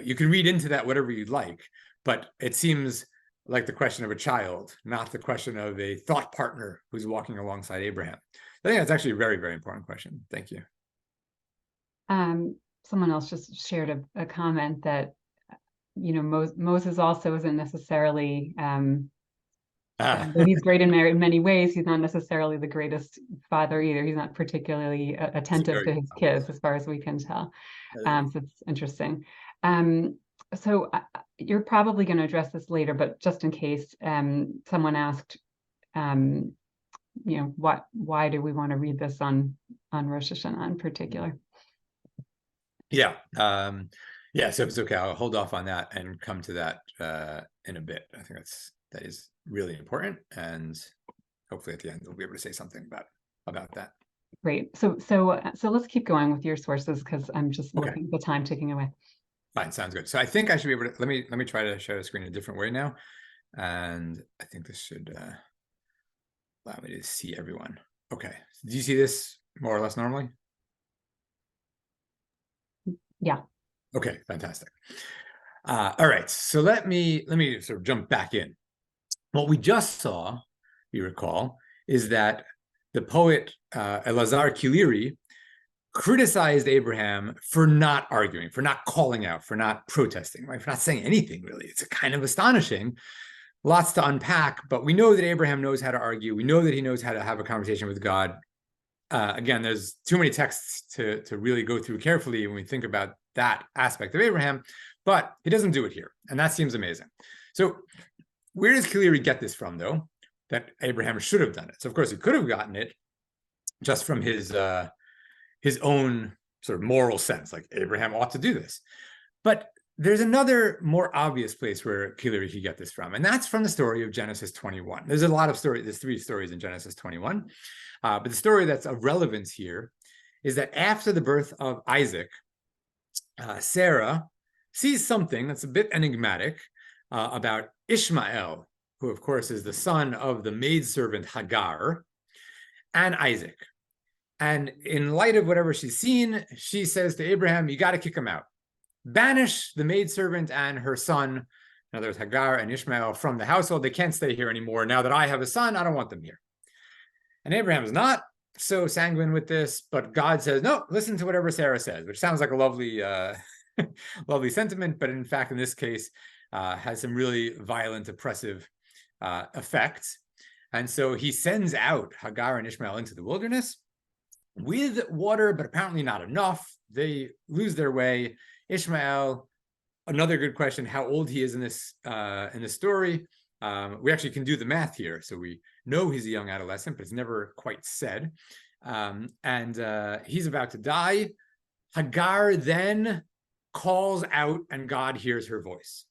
You can read into that whatever you'd like, but it seems like the question of a child, not the question of a thought partner who's walking alongside Abraham. I think that's actually a very, very important question. Thank you. Someone else just shared a comment that, Moses also isn't necessarily, though he's great in many ways, he's not necessarily the greatest father either. He's not particularly attentive to his kids, as far as we can tell. So it's interesting. So you're probably going to address this later, but just in case, someone asked, why do we want to read this on Rosh Hashanah in particular? Yeah. So if it's okay, I'll hold off on that and come to that in a bit. I think that is really important, and hopefully at the end we'll be able to say something about that. Great. So let's keep going with your sources, because I'm just looking at the time ticking away. Fine, sounds good. So I think I should be able to, let me try to share the screen in a different way now. And I think this should allow me to see everyone. Okay. Do you see this more or less normally? Yeah. Okay, fantastic. All right. So let me sort of jump back in. What we just saw, you recall, is that the poet Elazar Kiliri criticized Abraham for not arguing, for not calling out, for not protesting, right? For not saying anything, really. It's kind of astonishing. Lots to unpack, but we know that Abraham knows how to argue. We know that he knows how to have a conversation with God. Again, there's too many texts to really go through carefully when we think about that aspect of Abraham, but he doesn't do it here, and that seems amazing. So where does Kiliri get this from, though, that Abraham should have done it? So of course he could have gotten it just from his own sort of moral sense, like Abraham ought to do this. But there's another more obvious place where Kiliri could get this from, and that's from the story of Genesis 21. There's a lot of stories, there's 3 stories in Genesis 21, but the story that's of relevance here is that after the birth of Isaac, Sarah sees something that's a bit enigmatic about Ishmael, who of course is the son of the maidservant Hagar, and Isaac. And in light of whatever she's seen, she says to Abraham, you got to kick him out. Banish the maidservant and her son, in other words, Hagar and Ishmael, from the household. They can't stay here anymore. Now that I have a son, I don't want them here. And Abraham's not so sanguine with this, but God says, no, listen to whatever Sarah says, which sounds like a lovely, lovely sentiment, but in fact, in this case, has some really violent, oppressive effects. And so he sends out Hagar and Ishmael into the wilderness with water, but apparently not enough. They lose their way. Ishmael, another good question, how old he is in this story. We actually can do the math here. So we know he's a young adolescent, but it's never quite said. And he's about to die. Hagar then calls out and God hears her voice.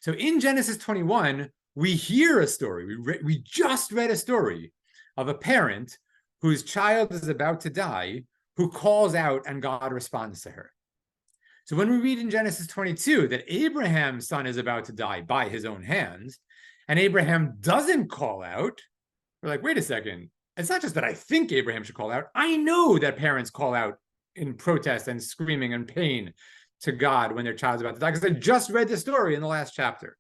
So in Genesis 21, we hear a story. We just read a story of a parent whose child is about to die, who calls out and God responds to her. So when we read in Genesis 22 that Abraham's son is about to die by his own hands, and Abraham doesn't call out, we're like, wait a second. It's not just that I think Abraham should call out. I know that parents call out in protest and screaming and pain to God when their child's about to die, because I just read the story in the last chapter.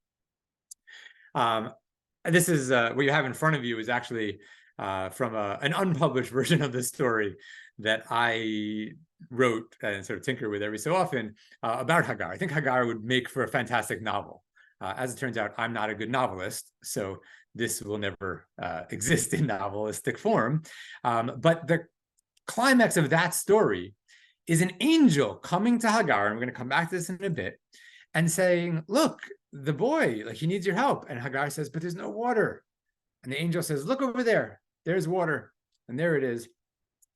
This is what you have in front of you is actually from an unpublished version of this story that I wrote and sort of tinker with every so often about Hagar. I think Hagar would make for a fantastic novel. As it turns out, I'm not a good novelist, so this will never exist in novelistic form. But the climax of that story is an angel coming to Hagar, and we're going to come back to this in a bit, and saying, look, the boy, like he needs your help. And Hagar says, but there's no water. And the angel says, look over there, there's water. And there it is.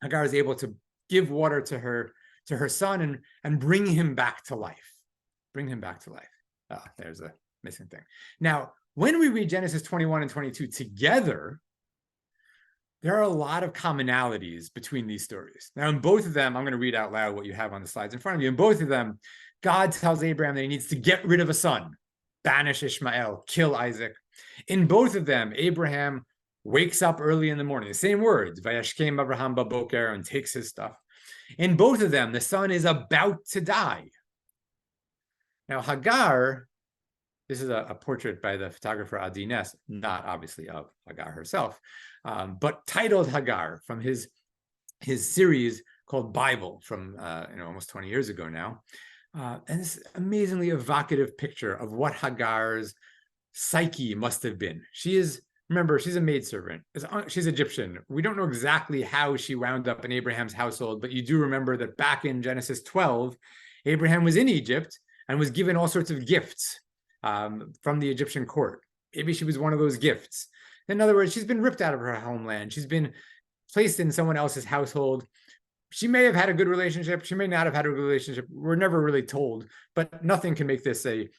Hagar is able to give water to her son and bring him back to life. Bring him back to life. Oh, there's a missing thing. Now, when we read Genesis 21 and 22 together, there are a lot of commonalities between these stories. Now, in both of them, I'm going to read out loud what you have on the slides in front of you. In both of them, God tells Abraham that he needs to get rid of a son, banish Ishmael, kill Isaac. In both of them, Abraham wakes up early in the morning, the same words, Vayashkem Abraham baboker, and takes his stuff. In both of them, the son is about to die. Now, Hagar, this is a portrait by the photographer Adi Ness, not obviously of Hagar herself, but titled Hagar from his series called Bible from almost 20 years ago now. And this amazingly evocative picture of what Hagar's psyche must have been. Remember, she's a maidservant. She's Egyptian. We don't know exactly how she wound up in Abraham's household, but you do remember that back in Genesis 12, Abraham was in Egypt and was given all sorts of gifts from the Egyptian court. Maybe she was one of those gifts. In other words, she's been ripped out of her homeland. She's been placed in someone else's household. She may have had a good relationship. She may not have had a good relationship. We're never really told, but nothing can make this a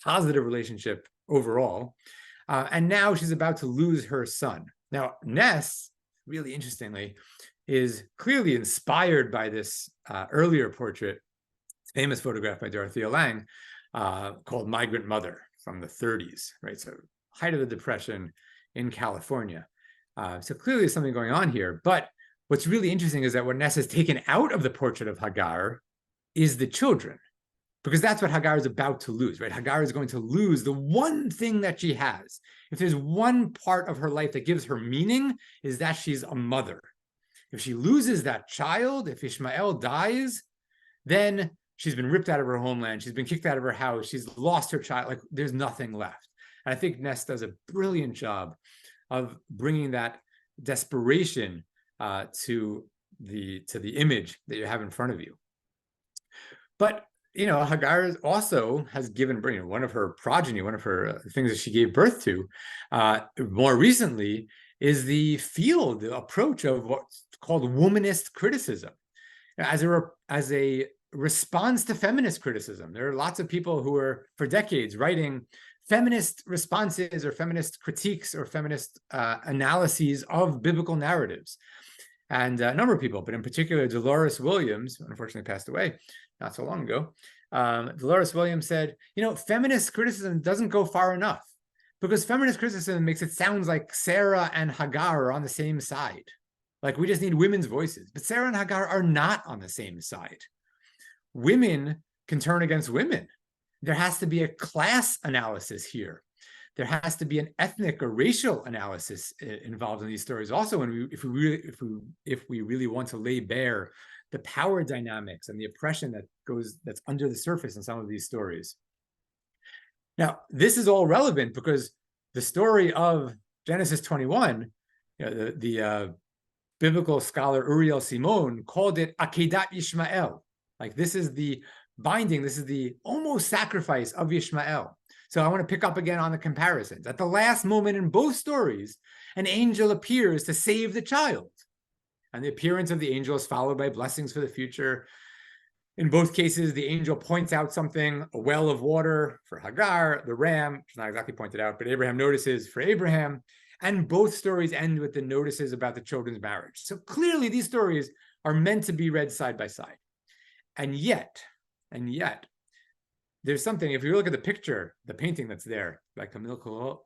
positive relationship overall. And now she's about to lose her son. Now, Ness, really interestingly, is clearly inspired by this earlier portrait, famous photograph by Dorothea Lange, called Migrant Mother from the 30s, right? So height of the Depression in California. So clearly there's something going on here. But what's really interesting is that what Ness has taken out of the portrait of Hagar is the children, because that's what Hagar is about to lose, right? Hagar is going to lose the one thing that she has. If there's one part of her life that gives her meaning, is that she's a mother. If she loses that child, if Ishmael dies, then she's been ripped out of her homeland. She's been kicked out of her house. She's lost her child. Like, there's nothing left. And I think Ness does a brilliant job of bringing that desperation to the image that you have in front of you. But Hagar also has given one of her progeny, one of her things that she gave birth to, more recently, is the approach of what's called womanist criticism, as a response to feminist criticism. There are lots of people who are, for decades, writing feminist responses or feminist critiques or feminist analyses of biblical narratives. And a number of people, but in particular, Dolores Williams, who unfortunately passed away not so long ago, Dolores Williams said, feminist criticism doesn't go far enough, because feminist criticism makes it sound like Sarah and Hagar are on the same side. Like, we just need women's voices. But Sarah and Hagar are not on the same side. Women can turn against women. There has to be a class analysis here. There has to be an ethnic or racial analysis involved in these stories also, if we really want to lay bare the power dynamics and the oppression that's under the surface in some of these stories. Now, this is all relevant because the story of Genesis 21, the biblical scholar Uriel Simon called it Akedah Ishmael. Like, this is the binding, this is the almost sacrifice of Ishmael. So I want to pick up again on the comparisons. At the last moment in both stories, an angel appears to save the child. And the appearance of the angel is followed by blessings for the future. In both cases, the angel points out something, a well of water for Hagar, the ram, which is not exactly pointed out, but Abraham notices for Abraham. And both stories end with the notices about the children's marriage. So clearly these stories are meant to be read side by side. And yet, there's something, if you look at the picture, the painting that's there by Camille Koller,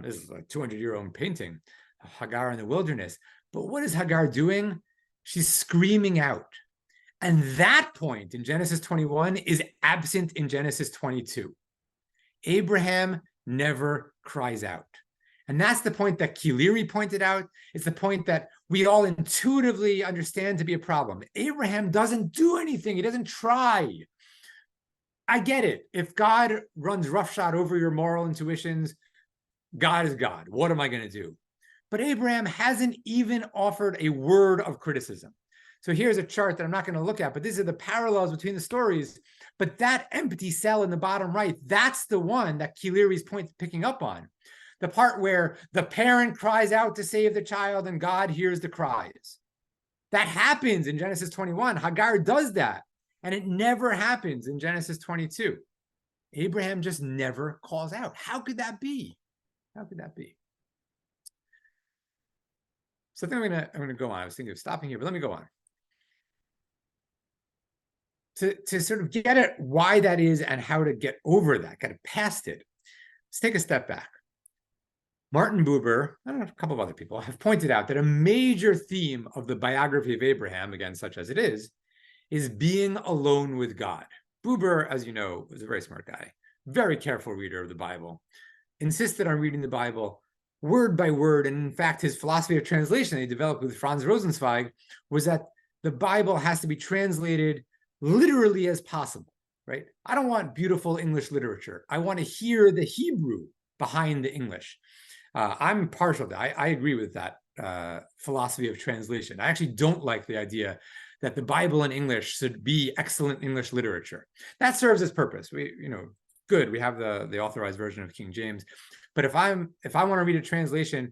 this is a 200-year-old painting of Hagar in the wilderness. But what is Hagar doing? She's screaming out. And that point in Genesis 21 is absent in Genesis 22. Abraham never cries out. And that's the point that Kiliri pointed out. It's the point that we all intuitively understand to be a problem. Abraham doesn't do anything. He doesn't try. I get it. If God runs roughshod over your moral intuitions, God is God. What am I going to do? But Abraham hasn't even offered a word of criticism. So here's a chart that I'm not going to look at, but these are the parallels between the stories. But that empty cell in the bottom right, that's the one that Kiliri's picking up on. The part where the parent cries out to save the child and God hears the cries. That happens in Genesis 21. Hagar does that. And it never happens in Genesis 22. Abraham just never calls out. How could that be? How could that be? So I think I'm gonna go on. I was thinking of stopping here, but let me go on. To sort of get at why that is and how to get over that, get past it, let's take a step back. Martin Buber, I don't know, a couple of other people have pointed out that a major theme of the biography of Abraham, again, such as it is being alone with God. Buber, as you know, was a very smart guy, very careful reader of the Bible, insisted on reading the Bible word by word. And in fact, his philosophy of translation that he developed with Franz Rosenzweig was that the Bible has to be translated literally as possible, right? I don't want beautiful English literature. I want to hear the Hebrew behind the English. I'm partial to that. I agree with that philosophy of translation. I actually don't like the idea that the Bible in English should be excellent English literature. That serves its purpose. Good. We have the authorized version of King James. But if I want to read a translation,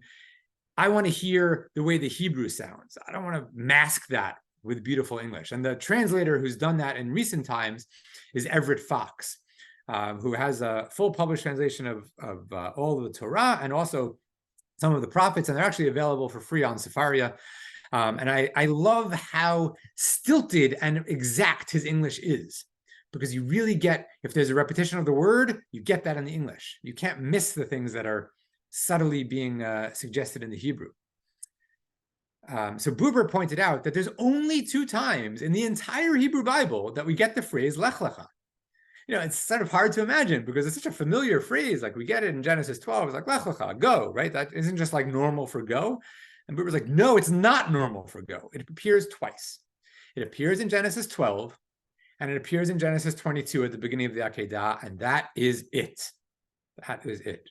I want to hear the way the Hebrew sounds. I don't want to mask that with beautiful English. And the translator who's done that in recent times is Everett Fox, who has a full published translation of all of the Torah and also some of the prophets, and they're actually available for free on Sefaria. And I love how stilted and exact his English is, because you really get, if there's a repetition of the word, you get that in the English. You can't miss the things that are subtly being suggested in the Hebrew. So Buber pointed out that there's only 2 times in the entire Hebrew Bible that we get the phrase Lech Lecha. It's sort of hard to imagine because it's such a familiar phrase. Like we get it in Genesis 12. It's like Lech Lecha, go, right? That isn't just like normal for go. And Buber's like, no, it's not normal for go. It appears twice. It appears in Genesis 12, and it appears in Genesis 22 at the beginning of the Akedah, and that is it. That is it.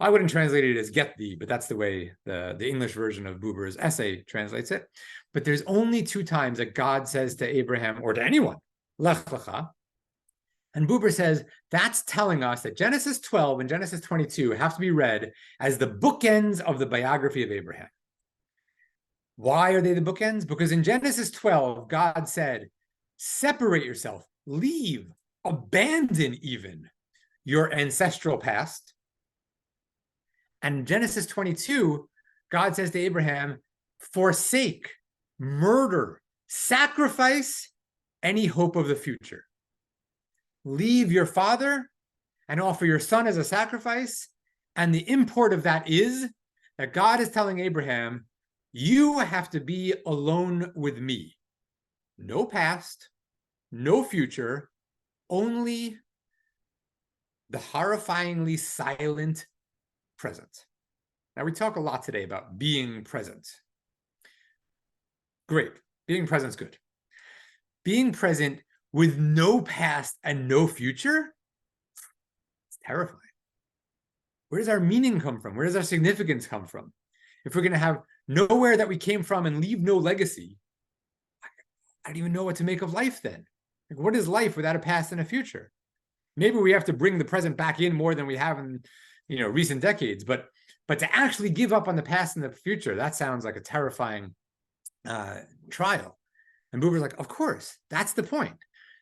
I wouldn't translate it as get thee, but that's the way the English version of Buber's essay translates it. But there's only 2 times that God says to Abraham or to anyone, Lech Lecha. And Buber says that's telling us that Genesis 12 and Genesis 22 have to be read as the bookends of the biography of Abraham. Why are they the bookends? Because in Genesis 12, God said, separate yourself, leave, abandon even your ancestral past. And in Genesis 22, God says to Abraham, forsake, murder, sacrifice any hope of the future. Leave your father and offer your son as a sacrifice. And the import of that is that God is telling Abraham, you have to be alone with me. No past, no future, only the horrifyingly silent present. Now, we talk a lot today about being present. Great. Being present's good. Being present with no past and no future, it's terrifying. Where does our meaning come from? Where does our significance come from? If we're going to have nowhere that we came from and leave no legacy, I don't even know what to make of life then. Like, what is life without a past and a future? Maybe we have to bring the present back in more than we have in recent decades, but to actually give up on the past and the future, that sounds like a terrifying trial. And Buber's like, of course, that's the point.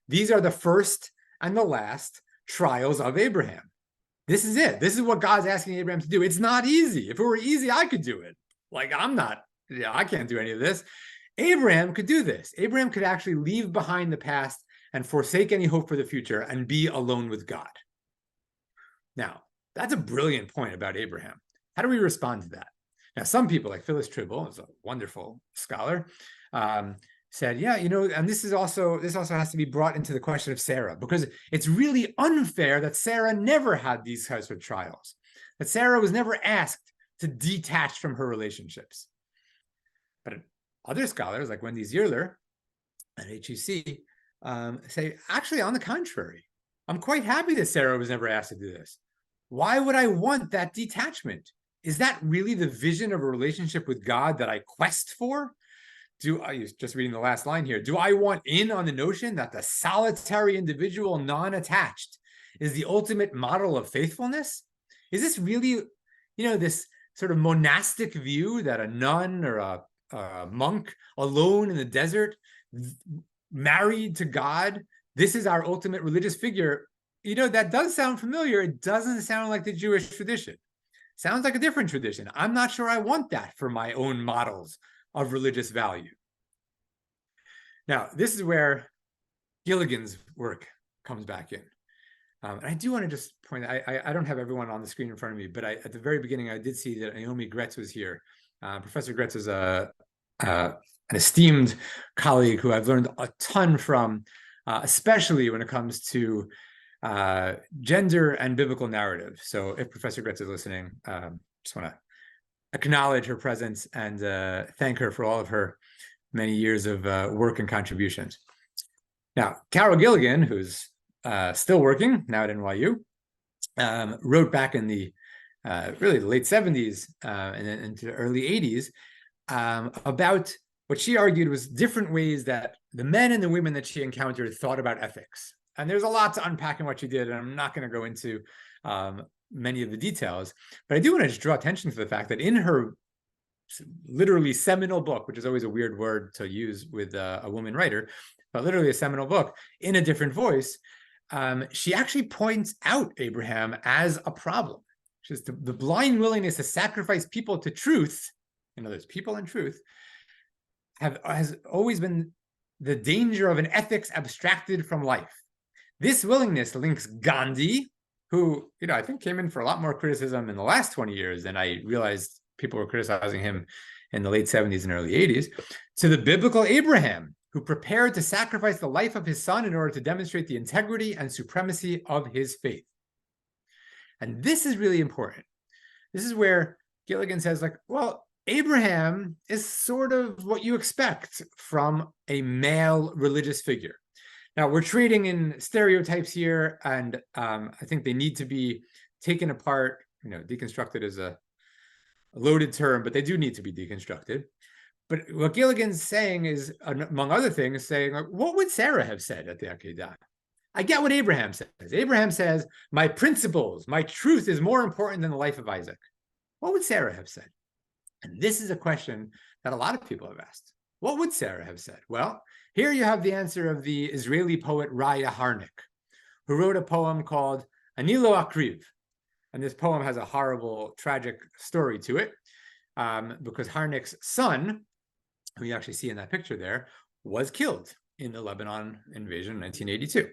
These are the first and the last trials of Abraham. This is it. This is what God's asking Abraham to do. It's not easy. If it were easy, I could do it. Like, I can't do any of this. Abraham could do this. Abraham could actually leave behind the past and forsake any hope for the future and be alone with God. Now, that's a brilliant point about Abraham. How do we respond to that? Now, some people, like Phyllis Tribble, who's a wonderful scholar, said, yeah, and this also has to be brought into the question of Sarah, because it's really unfair that Sarah never had these types of trials, that Sarah was never asked to detach from her relationships. But other scholars, like Wendy Zierler at HEC, say, actually, on the contrary, I'm quite happy that Sarah was never asked to do this. Why would I want that detachment? Is that really the vision of a relationship with God that I quest for? just reading the last line here, do I want in on the notion that the solitary individual, non-attached, is the ultimate model of faithfulness? Is this really, this sort of monastic view that a nun or a monk alone in the desert, married to God, this is our ultimate religious figure? That does sound familiar. It doesn't sound like the Jewish tradition. Sounds like a different tradition. I'm not sure I want that for my own models of religious value. Now, this is where Gilligan's work comes back in. And I do want to just point out, I don't have everyone on the screen in front of me, but at the very beginning, I did see that Naomi Gretz was here. Professor Gretz is an esteemed colleague who I've learned a ton from, especially when it comes to gender and biblical narrative. So if Professor Gretz is listening, just want to acknowledge her presence and thank her for all of her many years of work and contributions. Now, Carol Gilligan, who's still working now at NYU, wrote back in the really the late 70s and then into the early 80s about what she argued was different ways that the men and the women that she encountered thought about ethics. And there's a lot to unpack in what she did, and I'm not going to go into many of the details, but I do want to just draw attention to the fact that in her literally seminal book, which is always a weird word to use with a woman writer, but literally a seminal book in a different voice, she actually points out Abraham as a problem. She says the blind willingness to sacrifice people to truth, in other words, people and truth, has always been the danger of an ethics abstracted from life. This willingness links Gandhi, who, I think came in for a lot more criticism in the last 20 years than I realized people were criticizing him in the late 70s and early 80s, to the biblical Abraham, who prepared to sacrifice the life of his son in order to demonstrate the integrity and supremacy of his faith. And this is really important. This is where Gilligan says, well, Abraham is sort of what you expect from a male religious figure. Now, we're trading in stereotypes here, and I think they need to be taken apart. Deconstructed is a loaded term, but they do need to be deconstructed. But what Gilligan's saying is, among other things, saying, what would Sarah have said at the Akedah? I get what Abraham says. Abraham says, my principles, my truth is more important than the life of Isaac. What would Sarah have said? And this is a question that a lot of people have asked. What would Sarah have said? Well, here you have the answer of the Israeli poet Raya Harnik, who wrote a poem called Ani Lo Akriv. And this poem has a horrible, tragic story to it, because Harnik's son, who you actually see in that picture there, was killed in the Lebanon invasion in 1982.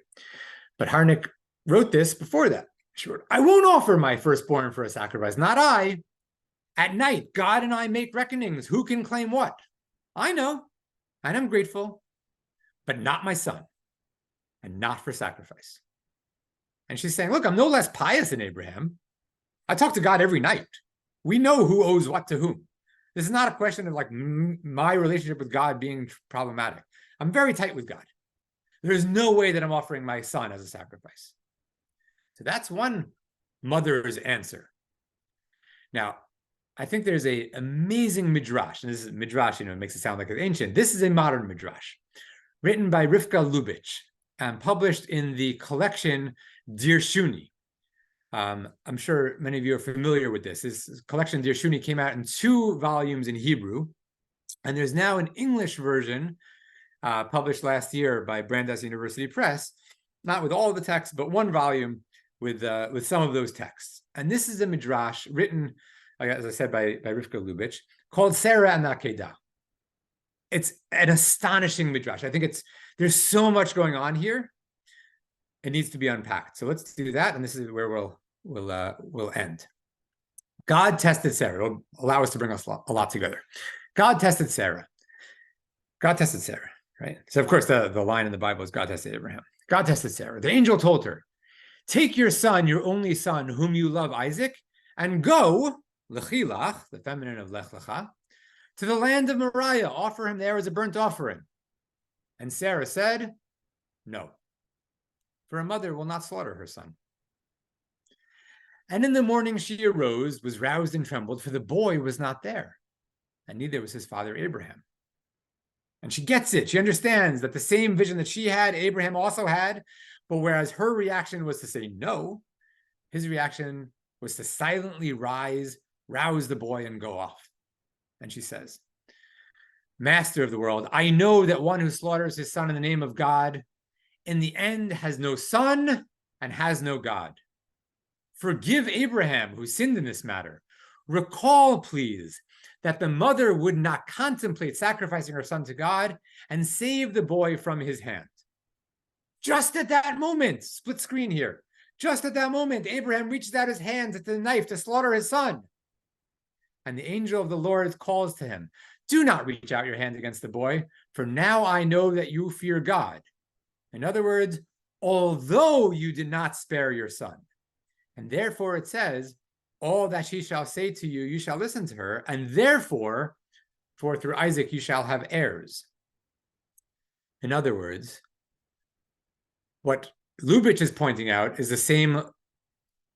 But Harnik wrote this before that. She wrote, I won't offer my firstborn for a sacrifice, not I. At night, God and I make reckonings. Who can claim what? I know, and I'm grateful, but not my son, and not for sacrifice. And she's saying, look, I'm no less pious than Abraham. I talk to God every night. We know who owes what to whom. This is not a question of my relationship with God being problematic. I'm very tight with God. There's no way that I'm offering my son as a sacrifice. So that's one mother's answer. Now, I think there's an amazing midrash, and this is midrash, it makes it sound like it's ancient. This is a modern midrash, written by Rivka Lubitch and published in the collection Dirshuni. I'm sure many of you are familiar with this. This collection Dirshuni came out in 2 volumes in Hebrew, and there's now an English version published last year by Brandeis University Press, not with all of the texts, but 1 volume with some of those texts. And this is a midrash written, as I said, by Rivka Lubitch, called Sarah and Akedah. It's an astonishing midrash. I think there's so much going on here. It needs to be unpacked. So let's do that, and this is where we'll end. God tested Sarah. It'll allow us to bring us a lot together. God tested Sarah. God tested Sarah, right? So of course the line in the Bible is God tested Abraham. God tested Sarah. The angel told her, take your son, your only son, whom you love, Isaac, and go, Lechilach, the feminine of Lech Lecha, to the land of Moriah. Offer him there as a burnt offering. And Sarah said, no, for a mother will not slaughter her son. And in the morning she arose, was roused and trembled, for the boy was not there, and neither was his father Abraham. And she gets it. She understands that the same vision that she had, Abraham also had. But whereas her reaction was to say no, his reaction was to silently rise, rouse the boy, and go off. And she says, Master of the world, I know that one who slaughters his son in the name of God, in the end has no son and has no God. Forgive Abraham, who sinned in this matter. Recall, please, that the mother would not contemplate sacrificing her son to God and save the boy from his hand. Just at that moment, split screen here, just at that moment, Abraham reaches out his hand at the knife to slaughter his son. And the angel of the Lord calls to him, do not reach out your hand against the boy, for now I know that you fear God. In other words, although you did not spare your son. And therefore it says, all that she shall say to you, you shall listen to her, and therefore, for through Isaac you shall have heirs. In other words, what Lubitsch is pointing out is the same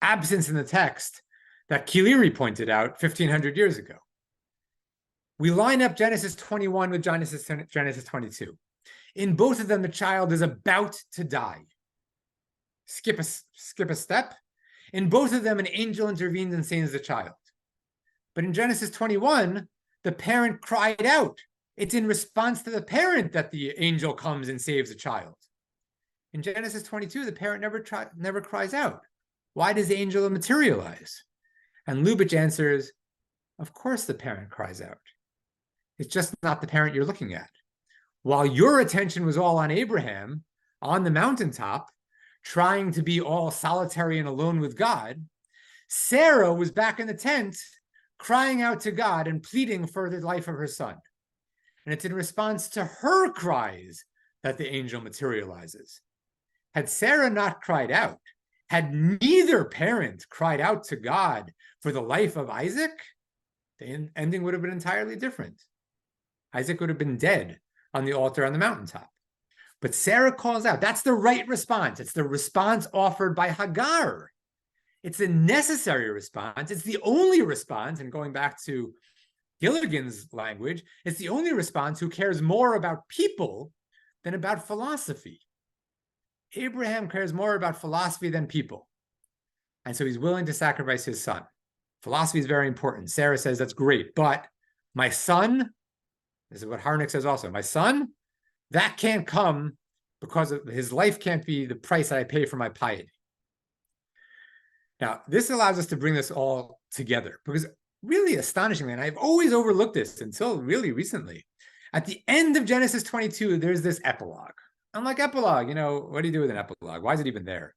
absence in the text that Kiliri pointed out 1,500 years ago. We line up Genesis 21 with Genesis 22. In both of them, the child is about to die. Skip a step. In both of them, an angel intervenes and saves the child. But in Genesis 21, the parent cried out. It's in response to the parent that the angel comes and saves the child. In Genesis 22, the parent never cries out. Why does the angel materialize? And Lubitsch answers, of course the parent cries out. It's just not the parent you're looking at. While your attention was all on Abraham, on the mountaintop, trying to be all solitary and alone with God, Sarah was back in the tent, crying out to God and pleading for the life of her son. And it's in response to her cries that the angel materializes. Had Sarah not cried out, had neither parent cried out to God for the life of Isaac, the ending would have been entirely different. Isaac would have been dead on the altar on the mountaintop. But Sarah calls out. That's the right response. It's the response offered by Hagar. It's a necessary response. It's the only response, and going back to Gilligan's language, it's the only response who cares more about people than about philosophy. Abraham cares more about philosophy than people. And so he's willing to sacrifice his son. Philosophy is very important. Sarah says, that's great, but my son, this is what Harnack says also, my son, that can't come because of his life can't be the price that I pay for my piety. Now, this allows us to bring this all together because really astonishingly, and I've always overlooked this until really recently, at the end of Genesis 22, there's this epilogue. I'm like, epilogue, what do you do with an epilogue? Why is it even there?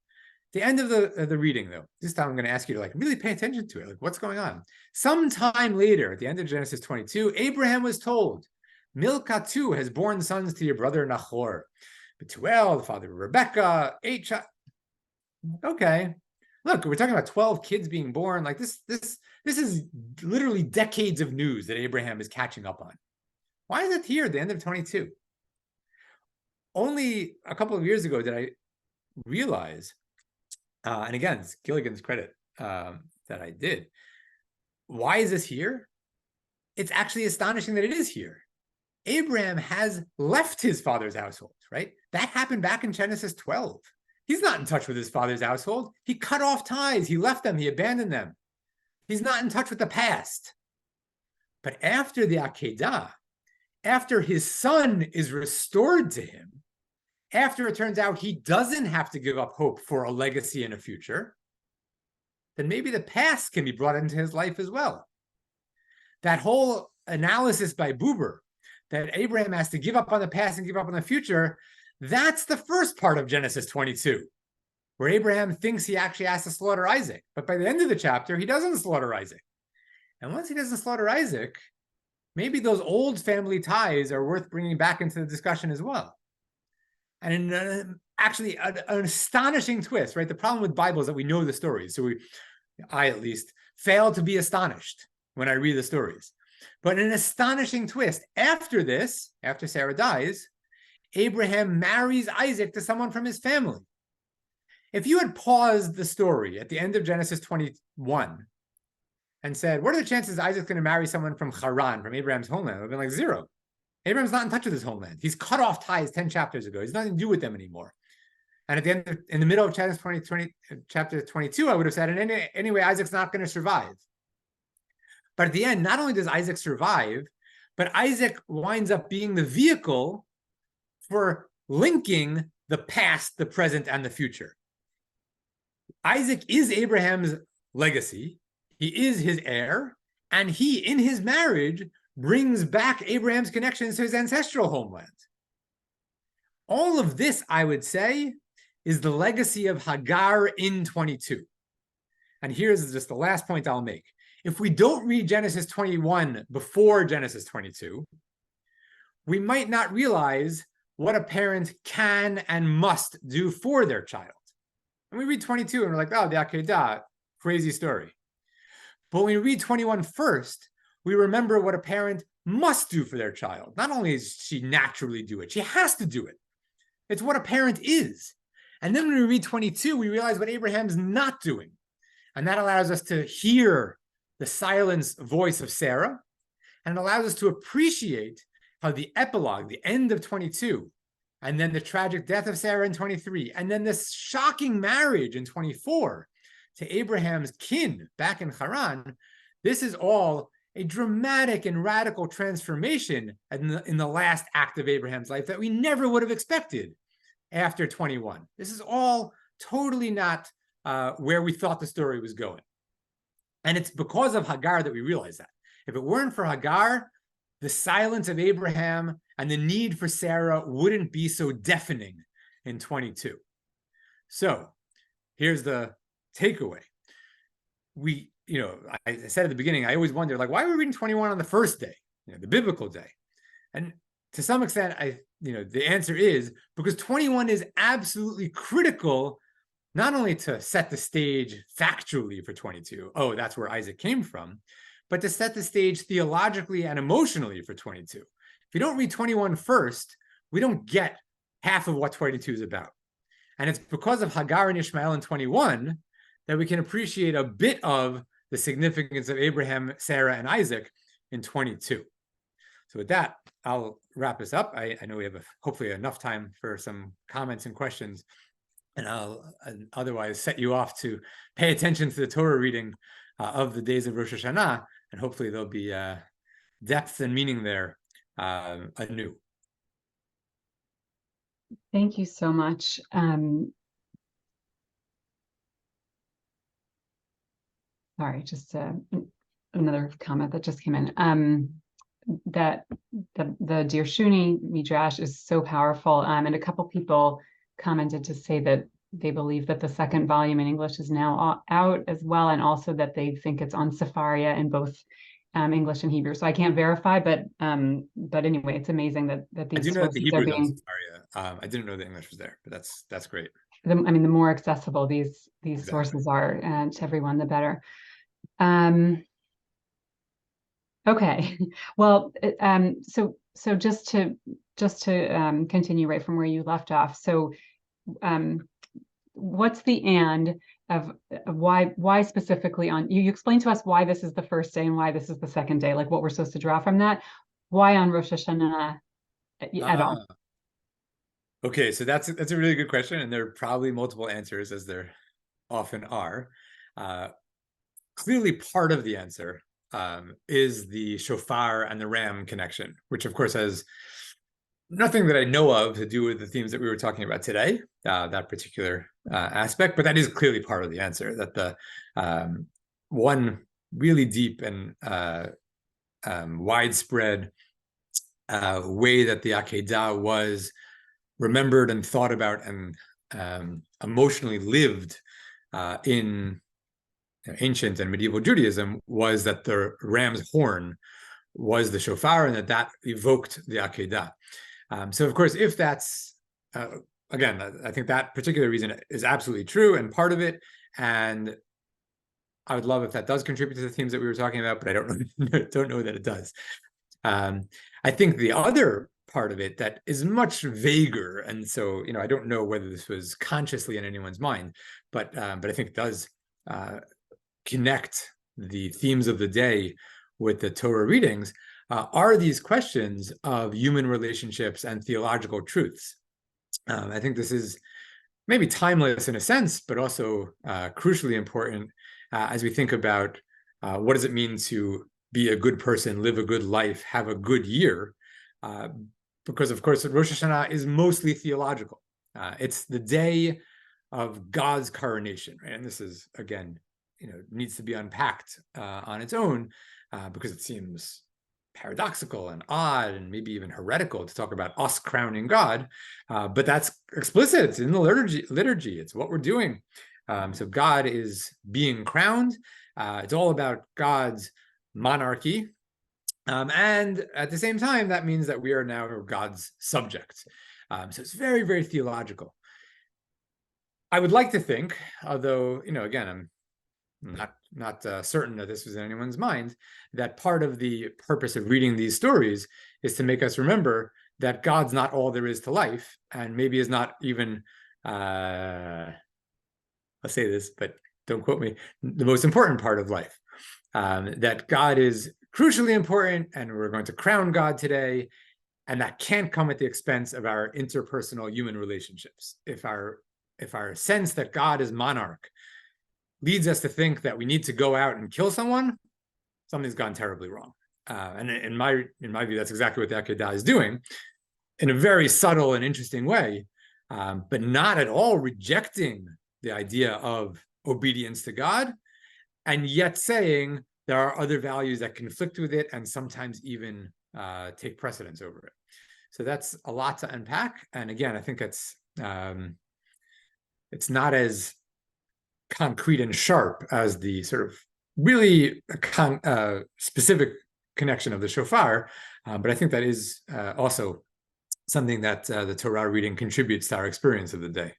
The end of the reading, though, this time I'm going to ask you to really pay attention to it. What's going on? Sometime later, at the end of Genesis 22, Abraham was told, Milcah too has borne sons to your brother Nahor. Bethuel, the father of Rebekah, 8 child. Okay. Look, we're talking about 12 kids being born. Like this is literally decades of news that Abraham is catching up on. Why is it here at the end of 22? Only a couple of years ago did I realize, and again, it's Gilligan's credit that I did. Why is this here? It's actually astonishing that it is here. Abraham has left his father's household, right? That happened back in Genesis 12. He's not in touch with his father's household. He cut off ties. He left them. He abandoned them. He's not in touch with the past. But after the Akedah, after his son is restored to him, after it turns out he doesn't have to give up hope for a legacy and a future, then maybe the past can be brought into his life as well. That whole analysis by Buber, that Abraham has to give up on the past and give up on the future, that's the first part of Genesis 22, where Abraham thinks he actually has to slaughter Isaac. But by the end of the chapter, he doesn't slaughter Isaac. And once he doesn't slaughter Isaac, maybe those old family ties are worth bringing back into the discussion as well. And actually, an astonishing twist, right? The problem with Bible is that we know the stories. So I at least, fail to be astonished when I read the stories. But an astonishing twist. After this, after Sarah dies, Abraham marries Isaac to someone from his family. If you had paused the story at the end of Genesis 21 and said, what are the chances Isaac's going to marry someone from Haran, from Abraham's homeland? It would have been like 0. Abraham's not in touch with his homeland. He's cut off ties 10 chapters ago. He's nothing to do with them anymore. And at the end, in the middle of chapter 22, I would have said, anyway, Isaac's not going to survive. But at the end, not only does Isaac survive, but Isaac winds up being the vehicle for linking the past, the present, and the future. Isaac is Abraham's legacy. He is his heir. And he, in his marriage, brings back Abraham's connections to his ancestral homeland. All of this, I would say, is the legacy of Hagar in 22. And here's just the last point I'll make. If we don't read Genesis 21 before Genesis 22, we might not realize what a parent can and must do for their child. And we read 22 and we're like, oh, the Akedah, crazy story. But when we read 21 first, we remember what a parent must do for their child. Not only does she naturally do it, she has to do it. It's what a parent is. And then when we read 22, we realize what Abraham's not doing. And that allows us to hear the silenced voice of Sarah, and it allows us to appreciate how the epilogue, the end of 22, and then the tragic death of Sarah in 23, and then this shocking marriage in 24 to Abraham's kin back in Haran, this is all a dramatic and radical transformation in the last act of Abraham's life that we never would have expected after 21. This is all totally not where we thought the story was going. And it's because of Hagar that we realize that. If it weren't for Hagar, the silence of Abraham and the need for Sarah wouldn't be so deafening in 22. So here's the takeaway. I said at the beginning, I always wonder, like, why are we reading 21 on the first day, the biblical day? And to some extent, the answer is because 21 is absolutely critical, not only to set the stage factually for 22, oh, that's where Isaac came from, but to set the stage theologically and emotionally for 22. If you don't read 21 first, we don't get half of what 22 is about. And it's because of Hagar and Ishmael in 21 that we can appreciate a bit of the significance of Abraham, Sarah, and Isaac in 22. So with that, I'll wrap this up. I know we have hopefully enough time for some comments and questions, and I'll otherwise set you off to pay attention to the Torah reading of the days of Rosh Hashanah, and hopefully there'll be depth and meaning there anew. Thank you so much. Sorry, just another comment that just came in. That the Dear Shuni Midrash is so powerful. And a couple people commented to say that they believe that the second volume in English is now out as well, and also that they think it's on Sefaria in both English and Hebrew. So I can't verify, but anyway, it's amazing that these I do know that the sources Hebrew are being. I didn't know the English was there, but that's great. The more accessible these Exactly. sources are to everyone, the better. Okay, well, so just to continue right from where you left off. So, what's the and of why specifically on you explained to us why this is the first day and why this is the second day, like what we're supposed to draw from that. Why on Rosh Hashanah at all? Okay, so that's a really good question, and there are probably multiple answers, as there often are. Clearly, part of the answer is the shofar and the ram connection, which of course has nothing that I know of to do with the themes that we were talking about today, that particular aspect, but that is clearly part of the answer, that the one really deep and widespread way that the Akedah was remembered and thought about and emotionally lived in ancient and medieval Judaism was that the ram's horn was the shofar, and that evoked the Akedah. So of course, if that's, again, I think that particular reason is absolutely true and part of it, and I would love if that does contribute to the themes that we were talking about, but I don't know that it does. I think the other part of it that is much vaguer, and so I don't know whether this was consciously in anyone's mind, but I think it does connect the themes of the day with the Torah readings, are these questions of human relationships and theological truths. I think this is maybe timeless in a sense, but also crucially important as we think about what does it mean to be a good person, live a good life, have a good year, because of course Rosh Hashanah is mostly theological. It's the day of God's coronation, right? And this is, again, needs to be unpacked on its own because it seems paradoxical and odd and maybe even heretical to talk about us crowning God, but that's explicit. It's in the liturgy. It's what we're doing. So God is being crowned. It's all about God's monarchy. And at the same time, that means that we are now God's subjects. So it's very, very theological. I would like to think, although, again, I'm not certain that this was in anyone's mind, that part of the purpose of reading these stories is to make us remember that God's not all there is to life, and maybe is not even, I'll say this, but don't quote me, the most important part of life. That God is crucially important, and we're going to crown God today, and that can't come at the expense of our interpersonal human relationships. If our sense that God is monarch leads us to think that we need to go out and kill someone, something's gone terribly wrong. And in my view, that's exactly what the Akedah is doing, in a very subtle and interesting way, but not at all rejecting the idea of obedience to God, and yet saying there are other values that conflict with it and sometimes even take precedence over it. So that's a lot to unpack. And again, I think it's not as concrete and sharp as the sort of really specific connection of the shofar, but I think that is also something that the Torah reading contributes to our experience of the day.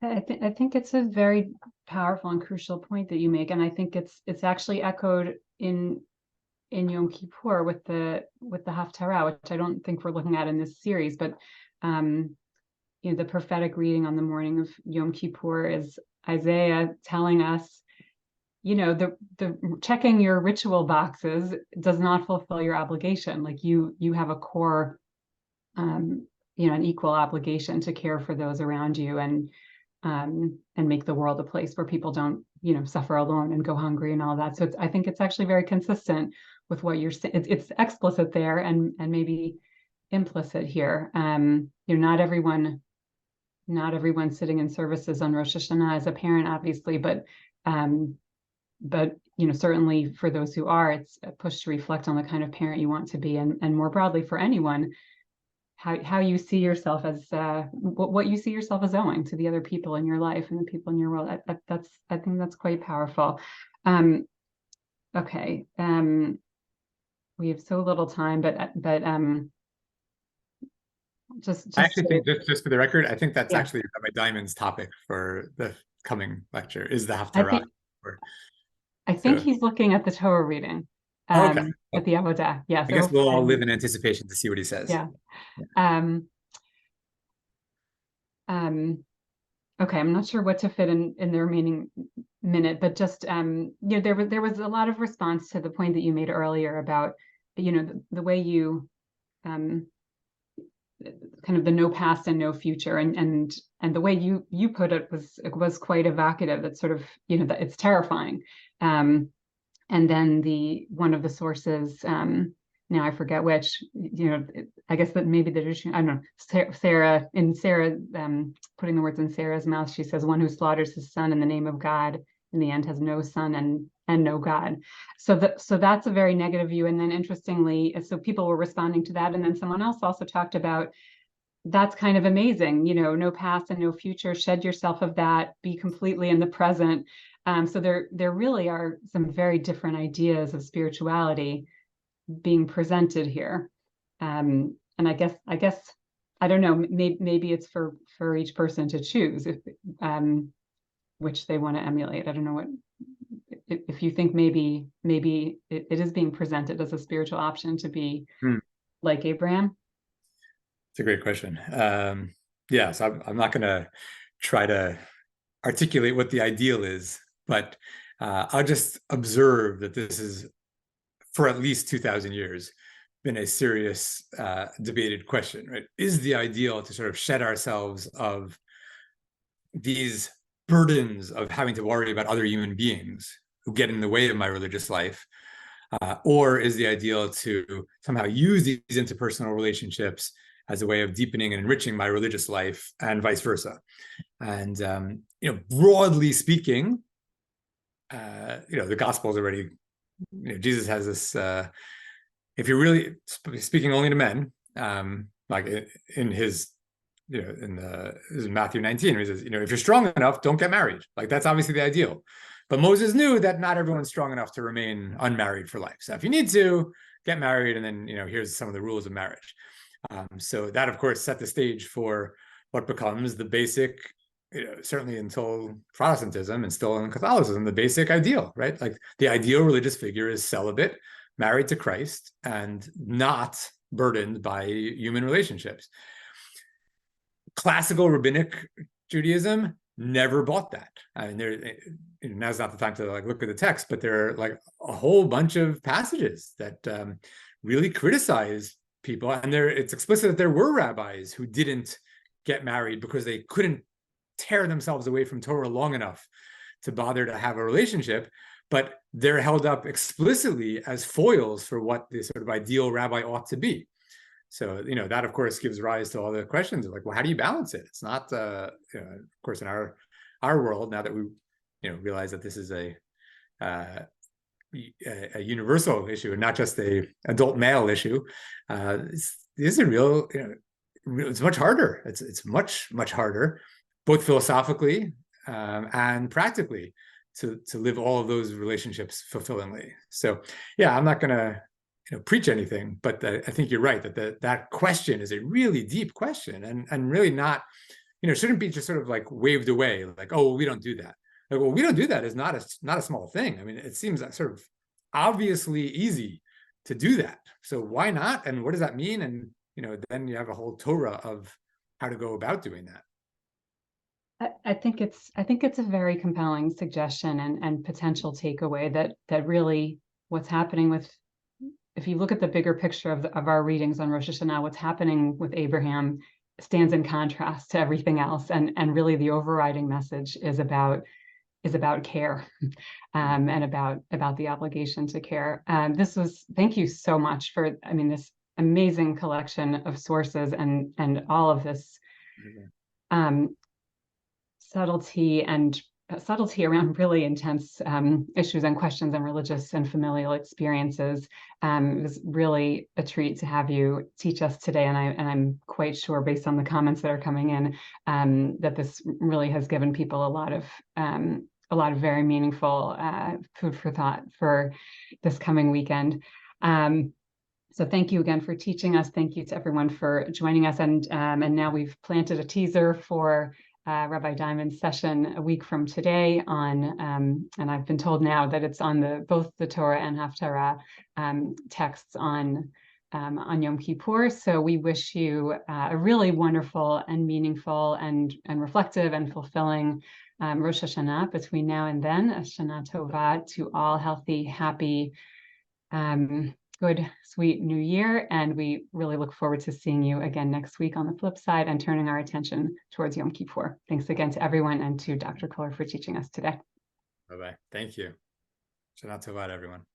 I think it's a very powerful and crucial point that you make, and I think it's actually echoed in Yom Kippur with the Haftarah, which I don't think we're looking at in this series, but the prophetic reading on the morning of Yom Kippur is Isaiah telling us, the checking your ritual boxes does not fulfill your obligation. Like you have a core, an equal obligation to care for those around you and make the world a place where people don't, suffer alone and go hungry and all that. So I think it's actually very consistent with what you're saying. It's explicit there and maybe implicit here. Not everyone sitting in services on Rosh Hashanah is a parent, obviously, but certainly for those who are, it's a push to reflect on the kind of parent you want to be, and more broadly for anyone, how you see yourself as what you see yourself as owing to the other people in your life and the people in your world. I think that's quite powerful. Okay, we have so little time, but I actually think, just for the record, I think that's actually Rabbi Diamond's topic for the coming lecture, is the Haftarah. I think he's looking at the Torah reading at the Avodah. Yes, I guess we'll all live in anticipation to see what he says. Yeah. Okay, I'm not sure what to fit in the remaining minute, but just there was a lot of response to the point that you made earlier about the way you kind of the no past and no future, and the way you put it was quite evocative. That's sort of that it's terrifying. And then one of the sources, now I forget which, I guess that maybe I don't know, Sarah, putting the words in Sarah's mouth, she says, one who slaughters his son in the name of God in the end has no son and no God. So that's a very negative view. And then interestingly, so people were responding to that. And then someone else also talked about, that's kind of amazing, no past and no future, shed yourself of that, be completely in the present. So there really are some very different ideas of spirituality being presented here. And I guess I don't know, maybe it's for each person to choose which they want to emulate. I don't know what, if you think maybe it is being presented as a spiritual option to be like Abraham. It's a great question. So I'm not going to try to articulate what the ideal is, but I'll just observe that this is for at least 2,000 years, been a serious debated question, right? Is the ideal to sort of shed ourselves of these burdens of having to worry about other human beings who get in the way of my religious life? Or is the ideal to somehow use these interpersonal relationships as a way of deepening and enriching my religious life, and vice versa? And broadly speaking, the Gospels already, Jesus has this. If you're really speaking only to men, like in his, in Matthew 19, where he says, if you're strong enough, don't get married. Like, that's obviously the ideal. But Moses knew that not everyone's strong enough to remain unmarried for life. So if you need to, get married, and then, here's some of the rules of marriage. So that, of course, set the stage for what becomes the basic, certainly until Protestantism and still in Catholicism, the basic ideal, right? Like, the ideal religious figure is celibate, married to Christ, and not burdened by human relationships. Classical rabbinic Judaism never bought that. I mean, now's not the time to look at the text, but there are a whole bunch of passages that really criticize people, and it's explicit that there were rabbis who didn't get married because they couldn't tear themselves away from Torah long enough to bother to have a relationship, but they're held up explicitly as foils for what the sort of ideal rabbi ought to be. So, that, of course, gives rise to all the questions of well, how do you balance it? It's not, of course, in our world, now that we, realize that this is a universal issue and not just a adult male issue, this is a real, it's much harder. It's much, much harder, both philosophically and practically, to live all of those relationships fulfillingly. So, yeah, I'm not going to preach anything, but I think you're right that that question is a really deep question, and really not, shouldn't be just sort of waved away, oh, we don't do that. Well, we don't do that is not a small thing. I mean, it seems sort of obviously easy to do that. So why not? And what does that mean? And then you have a whole Torah of how to go about doing that. I think it's a very compelling suggestion and potential takeaway that really what's happening with, if you look at the bigger picture of our readings on Rosh Hashanah, what's happening with Abraham stands in contrast to everything else, and really the overriding message is about care, and about the obligation to care. Thank you so much for, this amazing collection of sources and all of this subtlety around really intense issues and questions and religious and familial experiences. It was really a treat to have you teach us today, and I'm quite sure, based on the comments that are coming in, that this really has given people a lot of very meaningful food for thought for this coming weekend. So thank you again for teaching us. Thank you to everyone for joining us, and now we've planted a teaser for Rabbi Diamond's session a week from today on, and I've been told now that it's on both the Torah and Haftarah texts on Yom Kippur. So we wish you a really wonderful and meaningful and reflective and fulfilling Rosh Hashanah between now and then. A Shana Tova to all, healthy, happy, good, sweet new year. And we really look forward to seeing you again next week on the flip side and turning our attention towards Yom Kippur. Thanks again to everyone and to Dr. Koller for teaching us today. Bye-bye. Thank you. Shana Tova, everyone.